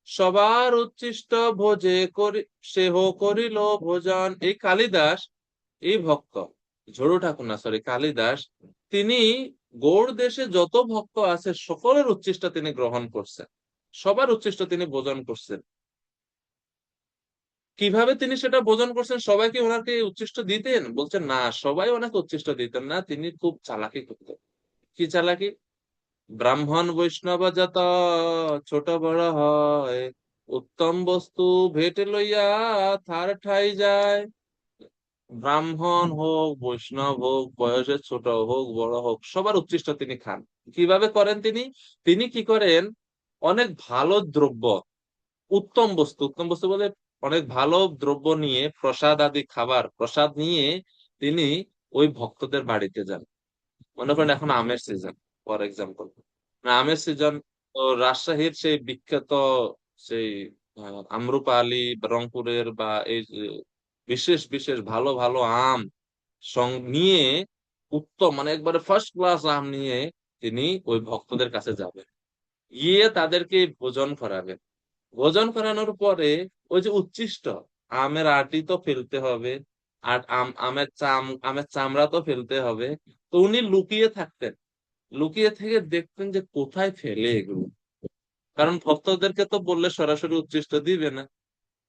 সবার উচ্ছিষ্ট ভোজে করি সেহ করিল ভোজন। এই কালিদাস, এই ভক্ত ঝড়ু ঠাকুর না, সরি কালিদাস, তিনি গৌড় দেশে যত ভক্ত আছে সকলের উচ্ছিষ্ট তিনি গ্রহণ করছেন, সবার উচ্ছিষ্ট তিনি ভোজন করছেন। কিভাবে তিনি সেটা ভোজন করছেন? সবাইকে ওনাকে উচ্ছিষ্ট দিতেন? বলছেন না, সবাই ওনাকে উচ্ছিষ্ট দিতেন না, তিনি খুব চালাকি করতেন। কি চালাকি? ব্রাহ্মণ বৈষ্ণব যত ছোট বড় হয়, উত্তম বস্তু ভেটে লইয়া থার ঠাই যায়। ব্রাহ্মণ হোক, বৈষ্ণব হোক, বয়সে ছোট হোক বড় হোক, সবার উচ্ছিষ্ট তিনি খান। কিভাবে করেন তিনি? তিনি কি করেন, অনেক ভালো দ্রব্য, উত্তম বস্তু, উত্তম বস্তু বলে অনেক ভালো দ্রব্য নিয়ে, প্রসাদ আদি খাবার প্রসাদ নিয়ে তিনি ওই ভক্তদের বাড়িতে যান। মনে করেন এখন আমের সিজন, ফর এক্সাম্পল আমের সিজন, তো রাজশাহীর সেই বিখ্যাত সেই আম্রপালি, রংপুরের বা এই যে বিশেষ বিশেষ ভালো ভালো আম নিয়ে, উত্তম মানে একবারে ফার্স্ট ক্লাস আম নিয়ে তিনি ওই ভক্তদের কাছে যাবেন, গিয়ে তাদেরকে ভোজন করাবেন। ভোজন করানোর পরে ওই যে উচ্ছিষ্ট আমের আটি তো ফেলতে হবে, আর আমের চামড়া তো ফেলতে হবে। তো উনি লুকিয়ে থাকতেন, লুকিয়ে থেকে দেখতেন যে কোথায় ফেলে এগুলো, কারণ ভক্তদেরকে তো বললে সরাসরি উচ্ছিষ্ট দিবে না।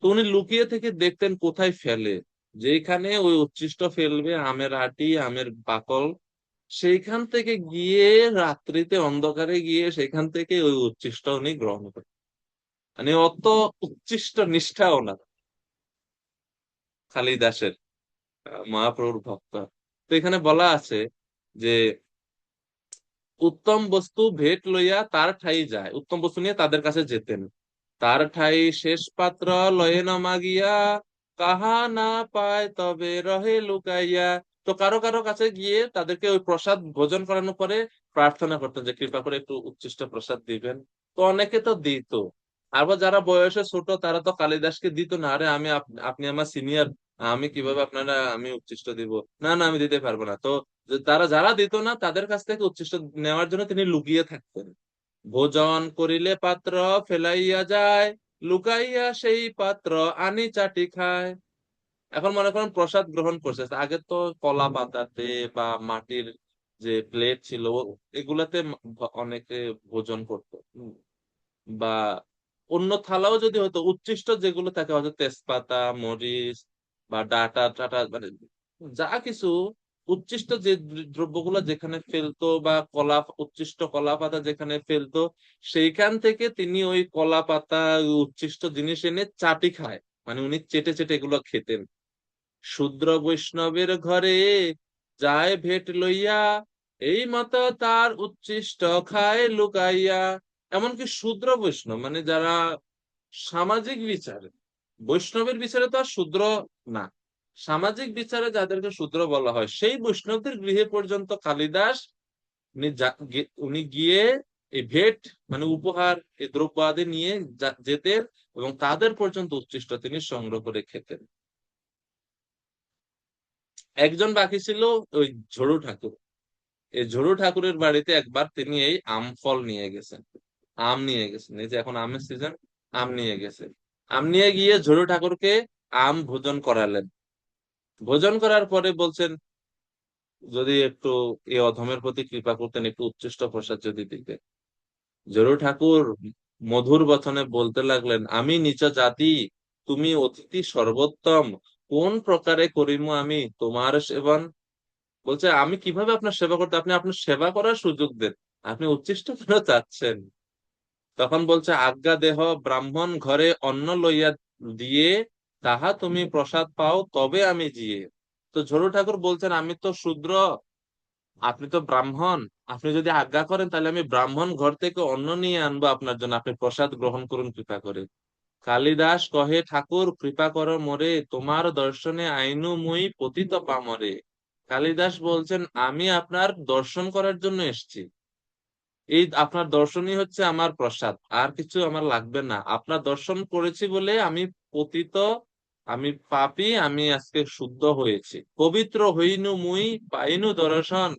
তো উনি লুকিয়ে থেকে দেখতেন কোথায় ফেলে। যেখানে ওই উচ্ছিষ্ট ফেলবে, আমের আটি, আমের বাকল, সেইখান থেকে গিয়ে রাত্রিতে অন্ধকারে গিয়ে সেখান থেকে ওই উচ্ছিষ্ট উনি গ্রহণ করেন। মানে অত উচ্ছিষ্ট নিষ্ঠা ওনার, কালিদাসের, মহাপ্রভুর ভক্ত। তো এখানে বলা আছে যে উত্তম বস্তু ভেট লইয়া তার ঠাই যায়, উত্তম বস্তু নিয়ে তাদের কাছে যেতেন। তার ঠাই শেষ পাত্র লয়ে না মাগিয়া, কাহা না পায় তবে রহে লুকাইয়া। তো কারো কারো কাছে গিয়ে তাদেরকে ওই প্রসাদ ভোজন করানোর পরে প্রার্থনা করতেন যে কৃপা করে একটু উচ্ছিষ্ট প্রসাদ দিবেন। তো অনেকে তো দিত, আবার যারা বয়সে ছোট তারা তো কালিদাসকে দিত না, আরে আমি আপনি আমার সিনিয়র, আমি কিভাবে আপনারা আমি উচ্ছিষ্ট দিব, না না আমি দিতে পারবো না। তো তারা যারা দিত না তাদের কাছ থেকে উচ্ছিষ্ট নেওয়ার জন্য তিনি লুকিয়ে থাকতেন। ভোজন করিলে পাত্র ফেলাইয়া যায়, লুকাইয়া সেই পাত্র আনি চাটি খায়। এখন মনে করেন প্রসাদ গ্রহণ করছে, আগে তো কলা পাতাতে বা মাটির যে প্লেট ছিল এগুলাতে অনেকে ভোজন করতো। বা অন্য থালাও যদি হতো, উচ্ছিষ্ট যেগুলো থাকে হয়তো তেজপাতা, মরিচ বা ডাটা টাটা, মানে যা কিছু উচ্ছিষ্ট যে দ্রব্যগুলো যেখানে ফেলতো, বা কলা, উচ্ছিষ্ট কলা পাতা যেখানে ফেলতো, সেইখান থেকে তিনি ওই কলা পাতা, উচ্ছিষ্ট জিনিস এনে চাটি খায়, মানে উনি চেটে চেটে এগুলো খেতেন। শূদ্র বৈষ্ণবের ঘরে যায় ভেট লইয়া, এই মতো তার উচ্ছিষ্ট খায় লুকাইয়া। এমনকি শূদ্র বৈষ্ণব মানে যারা সামাজিক বিচারে, বৈষ্ণবের বিচারে তো আর শূদ্র না, সামাজিক বিচারে যাদেরকে শূদ্র বলা হয়, সেই বৈষ্ণবদের গৃহে পর্যন্ত কালিদাস উনি গিয়ে এই ভেট মানে উপহার, এই দ্রব্য আদি নিয়ে যেতেন, এবং তাদের পর্যন্ত উচ্ছিষ্ট তিনি সংগ্রহ করে খেতেন। একজন বাকি ছিল ওই ঝড়ু ঠাকুর। এই ঝড়ু ঠাকুরের বাড়িতে একবার তিনি এই আম ফল নিয়ে গেছেন, আম নিয়ে গেছেন, এই যে এখন আমের সিজন, আম নিয়ে গেছেন। আম নিয়ে গিয়ে ঝড়ু ঠাকুরকে আম ভোজন করালেন। ভোজন করার পরে বলছেন যদি একটু এই অধমের প্রতি কৃপা করতেন, একটু উচ্ছিষ্ট প্রসাদ যদি দিতেন। ঝড়ু ঠাকুর মধুর বচনে বলতে লাগলেন, আমি নিচ জাতি, তুমি অতিথি সর্বোত্তম, কোন প্রকারে করিম আমি তোমার সেবন। বলছে আমি কিভাবে আপনার সেবা করতে, আপনি আপনার সেবা করার সুযোগ দেন, আপনি উচ্ছিষ্ট কেন চাচ্ছেন। তখন বলছে আজ্ঞা দেহ, ব্রাহ্মণ ঘরে অন্ন লইয়া দিয়ে, তাহা তুমি প্রসাদ পাও তবে আমি জিয়ে। তো ঝড়ু ঠাকুর বলছেন আমি তো শূদ্র, আপনি তো ব্রাহ্মণ, আপনি যদি আজ্ঞা করেন তাহলে আমি ব্রাহ্মণ ঘর থেকে অন্ন নিয়ে আনবো আপনার জন্য, আপনি প্রসাদ গ্রহণ করুন কৃপা করে। কালিদাস কহে ঠাকুর কৃপা করো মোরে, তোমার দর্শনে আইনু মুই পতিত পামরে। কালিদাস বলছেন আমি আপনার দর্শন করার জন্য এসেছি, এই আপনার দর্শনই হচ্ছে আমার প্রসাদ, আর কিছু আমার লাগবে না। আপনার দর্শন করেছি বলে আমি পতিত, আমি পাপী, আমি আজকে শুদ্ধ হয়েছি। পবিত্র হইনু মুই পাইনু দর্শন,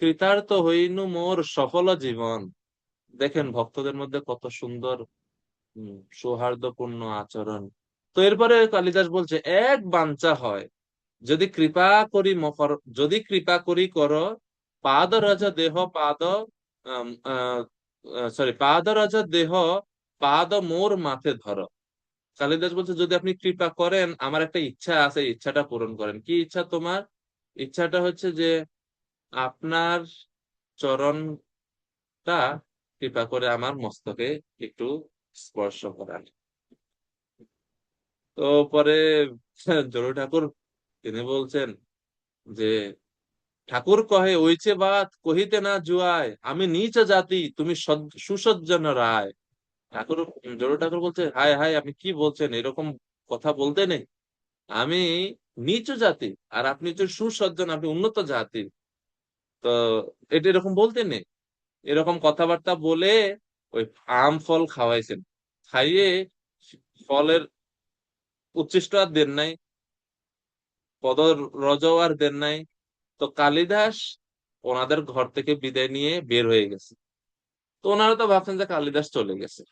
কৃতার্থ হইনু মোর সফল জীবন। দেখেন ভক্তদের মধ্যে কত সুন্দর সৌহার্দ্যপূর্ণ আচরণ। তো এরপরে কালিদাস বলছে এক বাঞ্ছা হয়, যদি কৃপা করি যদি কৃপা করি কর, পাদ রাজা দেহ পাদ, সরি পাদ রাজা দেহ পাদ মোর মাথে ধর। কালিদাস বলছে যদি আপনি কৃপা করেন, আমার একটা ইচ্ছা আছে, ইচ্ছাটা পূরণ করেন। কি ইচ্ছা তোমার? ইচ্ছাটা হচ্ছে যে আপনার চরণটা কৃপা করে আমার মস্তকে একটু স্পর্শ করার। তো পরে জরু ঠাকুর তিনি বলছেন যে ঠাকুর কহে ওইছে বাত কহিতে না জুয়ায়, আমি নীচ জাতি তুমি সুসজ্জন রায়। ঠাকুর, জরু ঠাকুর বলছে হায় হায় আপনি কি বলছেন, এরকম কথা বলতে নেই, আমি নিচু জাতি আর আপনি হচ্ছে সুসজ্জন, আপনি উন্নত জাতি, তো এটা এরকম বলতে নেই। এরকম কথাবার্তা বলে ওই আম ফল খাওয়াইছেন। খাইয়ে ফলের উচ্ছিষ্ট আর দেন নাই, পদ রজও আর দেন নাই। তো কালিদাস ওনাদের ঘর থেকে বিদায় নিয়ে বের হয়ে গেছে। তো ওনারা তো ভাবছেন যে কালিদাস চলে গেছে।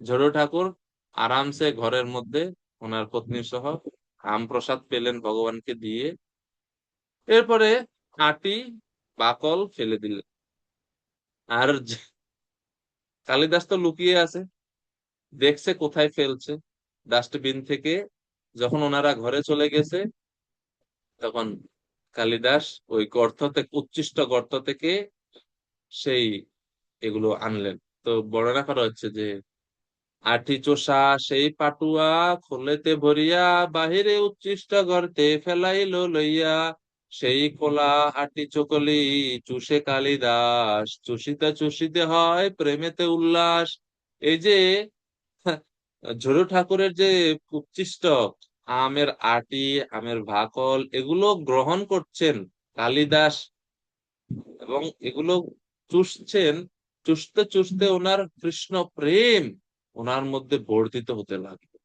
ঝড়ু ঠাকুর আরামসে ঘরের মধ্যে ওনার পত্নী সহ আম প্রসাদ পেলেন ভগবানকে দিয়ে। এরপরে আটি বাকল ফেলে দিলেন। আর কালিদাস তো লুকিয়ে আছে, দেখছে কোথায় ফেলছে, ডাস্টবিন থেকে। যখন ওনারা ঘরে চলে গেছে তখন কালিদাস ওই গর্ত থেকে, উচ্ছিষ্ট গর্ত থেকে সেই এগুলো আনলেন। তো বর্ণনা করা হচ্ছে যে আটি চোষা সেই পাটুয়া খোলেতে ভরিয়া বাহিরে উচ্ছিষ্ট গর্তে ফেলাইলো লইয়া, সেই খোলা আটি চকলি চুষে কালিদাস, চুষিতে চুষিতে হয় প্রেমেতে উল্লাস। এই যে ঝরু ঠাকুরের যে উচ্ছিষ্ট আমের আটি, আমের ভাকল, এগুলো গ্রহণ করছেন কালিদাস, এবং এগুলো চুষছেন। চুষতে চুষতে ওনার কৃষ্ণ প্রেম ওনার মধ্যে বর্ধিত হতে লাগলো।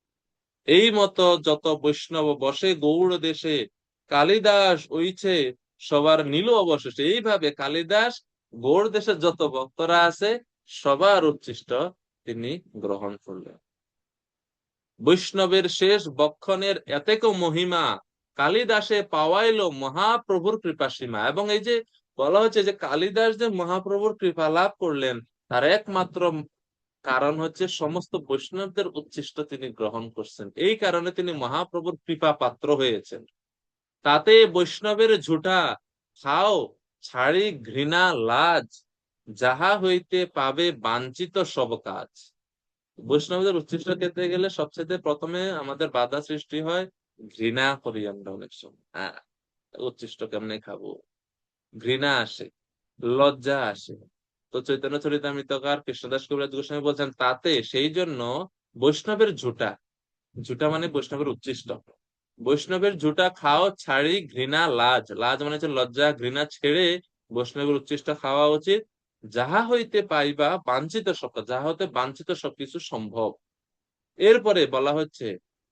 এই মতো যত বৈষ্ণব বসে গৌড় দেশে, কালিদাস ওইছে সবার নীল অবশেষে। এইভাবে কালিদাস গৌড় দেশের যত ভক্তরা আছে সবার উচ্ছিষ্ট তিনি গ্রহণ করলেন। বৈষ্ণবের শেষ বক্ষণের এতেক মহিমা, কালিদাসে পাওয়াইলো মহাপ্রভুর কৃপা সীমা। এবং এই যে বলা হচ্ছে যে কালিদাস যে মহাপ্রভুর কৃপা লাভ করলেন, তার একমাত্র কারণ হচ্ছে সমস্ত বৈষ্ণবদের উচ্ছিষ্ট তিনি গ্রহণ করছেন। এই কারণে তিনি মহাপ্রভুর কৃপা পাত্র হয়েছেন। তাতে বৈষ্ণবের ঝুটা খাও ছাড়ি ঘৃণা লাজ, যাহা হইতে পাবে বাঞ্ছিত সব কাজ। বৈষ্ণবদের উচ্ছিষ্ট খেতে গেলে সবচেয়ে প্রথমে আমাদের বাধা সৃষ্টি হয়, ঘৃণা করি আমরা অনেক সময়। উচ্ছিষ্ট কেমনে খাবো, ঘৃণা আসে, লজ্জা আসে। তো চৈতন্য চরিতামৃতকার কৃষ্ণদাস কবিরাজ গোস্বামী বলছেন তাতে সেই জন্য বৈষ্ণবের ঝুটা, ঝুটা মানে বৈষ্ণবের উচ্ছিষ্ট, বৈষ্ণবের ঝুটা খাও ছাড়ি ঘৃণা লাজ, লাজ মানে হচ্ছে লজ্জা, ঘৃণা ছেড়ে বৈষ্ণবের উচ্ছিষ্ট খাওয়া উচিত। যাহা হইতে পাইবা বাঞ্ছিত সব, যাহা হতে বাঞ্ছিত সবকিছু সম্ভব। এরপরে বলা হচ্ছে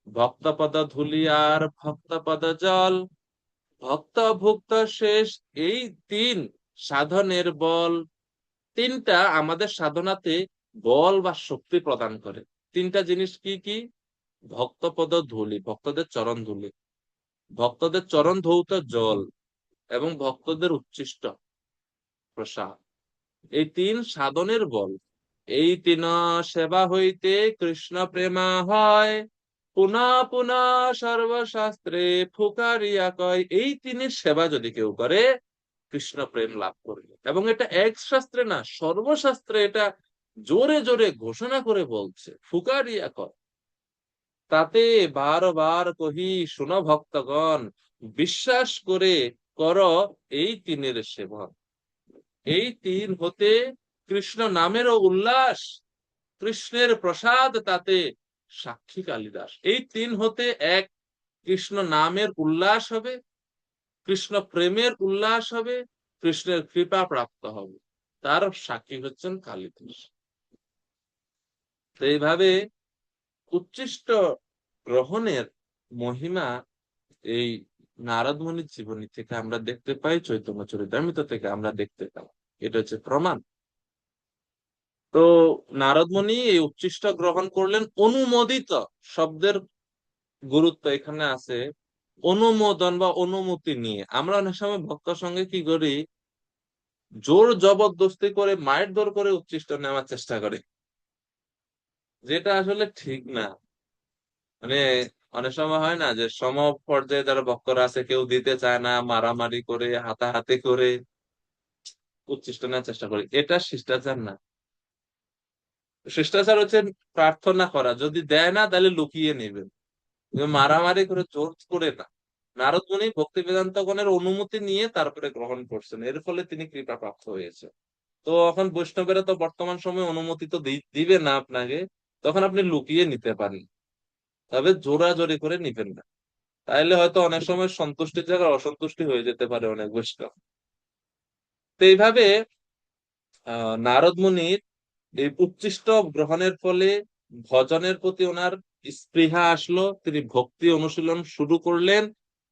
ভক্তপদ ধূলি আর ভক্তপদ জল, ভক্ত ভুক্ত শেষ, এই তিন সাধনের বল। তিনটা আমাদের সাধনাতে বল বা শক্তি প্রদান করে। তিনটা জিনিস কি কি? ভক্তপদ ধূলি, ভক্তদের চরণ ধূলি, ভক্তদের চরণ ধৌত জল, এবং ভক্তদের উচ্ছিষ্ট প্রসাদ। এই তিন সাধনের বল। এই তিন সেবা হইতে কৃষ্ণ প্রেমা হয়, পুনা পুনা সর্বশাস্ত্রে ফুকারিয়া কয়। এই তিনের সেবা যদি কেউ করে কৃষ্ণ প্রেম লাভ করবে। এবং এটা এক শাস্ত্রে না, সর্বশাস্ত্রে এটা জোরে জোরে ঘোষণা করে বলছে, ফুকারিয়া কয়। তাতে বারবার কহি শুনো ভক্তগণ, বিশ্বাস করে কর এই তিনের সেবন। এই তিন হতে কৃষ্ণ নামেরও উল্লাস, কৃষ্ণের প্রসাদ তাতে সাক্ষী কালিদাস। এই তিন হতে এক, কৃষ্ণ নামের উল্লাস হবে, কৃষ্ণ প্রেমের উল্লাস হবে, কৃষ্ণের কৃপা প্রাপ্ত হবে, তার সাক্ষী হচ্ছেন কালিদাস। তো এইভাবে উচ্ছিষ্ট গ্রহণের মহিমা এই নারদ মুনির জীবনী থেকে আমরা দেখতে পাই, চৈতন্য চরিতামৃত থেকে আমরা দেখতে পাই। এটা হচ্ছে প্রমাণ। তো নারদ মুনি এই উচ্ছিষ্ট গ্রহণ করলেন অনুমোদিত। শব্দের গুরুত্ব এখানে আছে অনুমোদন বা অনুমতি নিয়ে। আমরা অনেক সময় ভক্ত সঙ্গে কি করি, জোর জবরদস্তি করে মায়ের দর করে উচ্ছিষ্ট নেওয়ার চেষ্টা করি, যেটা আসলে ঠিক না। মানে অনেক সময় হয় না যে সম পর্যায়ে যারা ভক্তরা আছে কেউ দিতে চায় না, মারামারি করে হাতাহাতি করে উচ্ছিষ্ট নেওয়ার চেষ্টা করি, এটা শিষ্টাচার না। শিষ্টাচার হচ্ছে প্রার্থনা করা, যদি দেয় না তাহলে লুকিয়ে নেবেন, মারামারি করে জোর করে না। নারদ মুনি ভক্তি বেদান্তগণের অনুমতি নিয়ে তারপরে গ্রহণ করছেন, এর ফলে তিনি কৃপা প্রাপ্ত হয়েছে। তো এখন বৈষ্ণবেরা তো বর্তমান সময়ে অনুমতি তো দিবে না আপনাকে, তখন আপনি লুকিয়ে নিতে পারেন, তবে জোরাজোরি করে নিবেন না, তাইলে হয়তো অনেক সময় সন্তুষ্টির জায়গায় অসন্তুষ্টি হয়ে যেতে পারে অনেক বৈষ্ণব। তো এইভাবে নারদ মুনির এই উচ্ছিষ্ট গ্রহণের ফলে ভজনের প্রতি ওনার স্পৃহা আসলো, তিনি ভক্তি অনুশীলন শুরু করলেন,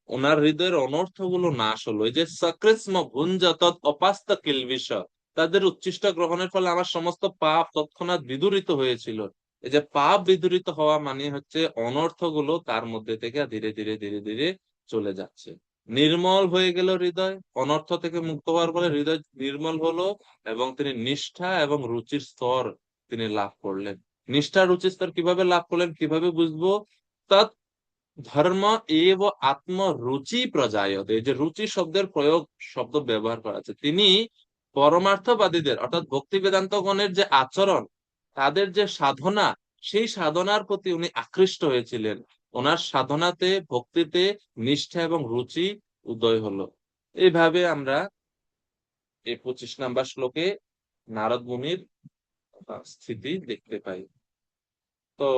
ওনার হৃদয়ের অনর্থ গুলো নাশ হলো। এই যে সকৃষ্ম ভুঞ্জ তৎ অপাস্ত কিলবিষ, তাদের উচ্ছিষ্ট গ্রহণের ফলে আমার সমস্ত পাপ তৎক্ষণাৎ বিদূরিত হয়েছিল। এই যে পাপ বিদূরিত হওয়া মানে হচ্ছে অনর্থ গুলো তার মধ্যে থেকে ধীরে ধীরে ধীরে ধীরে চলে যাচ্ছে, নির্মল হয়ে গেল হৃদয়। অনর্থ থেকে মুক্ত হওয়ার ফলে হৃদয় নির্মল হলো, এবং তিনি নিষ্ঠা এবং রুচির স্তর তিনি লাভ করলেন। নিষ্ঠা রুচির স্তর কিভাবে লাভ করলেন, কিভাবে বুঝবো? তৎ ধর্ম এব আত্মরুচি প্রজায়তে, এই যে রুচি শব্দের প্রয়োগ, শব্দ ব্যবহার করা আছে, তিনি পরমার্থবাদীদের অর্থাৎ ভক্তি বেদান্তগণের যে আচরণ, তাদের যে সাধনা, সেই সাধনার প্রতি উনি আকৃষ্ট হয়েছিলেন। ওনার সাধনাতে, ভক্তিতে নিষ্ঠা এবং রুচি উদয় হলো। এইভাবে আমরা এই 25 নাম্বার শ্লোকে নারদ মুনির স্থিতি দেখতে পাই। তো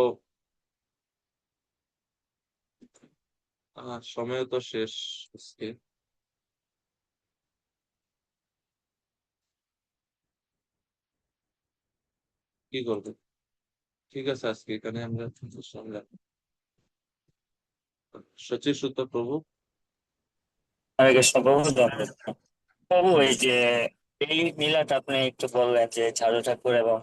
সময় তো শেষ আজকে। কি করবে? ঠিক আছে, আজকে এখানে আমরা শুনলাম। সচিব সুত প্রভু। হরে কৃষ্ণ প্রভু। প্রভু, এই যে এই মিলাটা আপনি একটু বললেন যে সাধু ঠাকুর এবং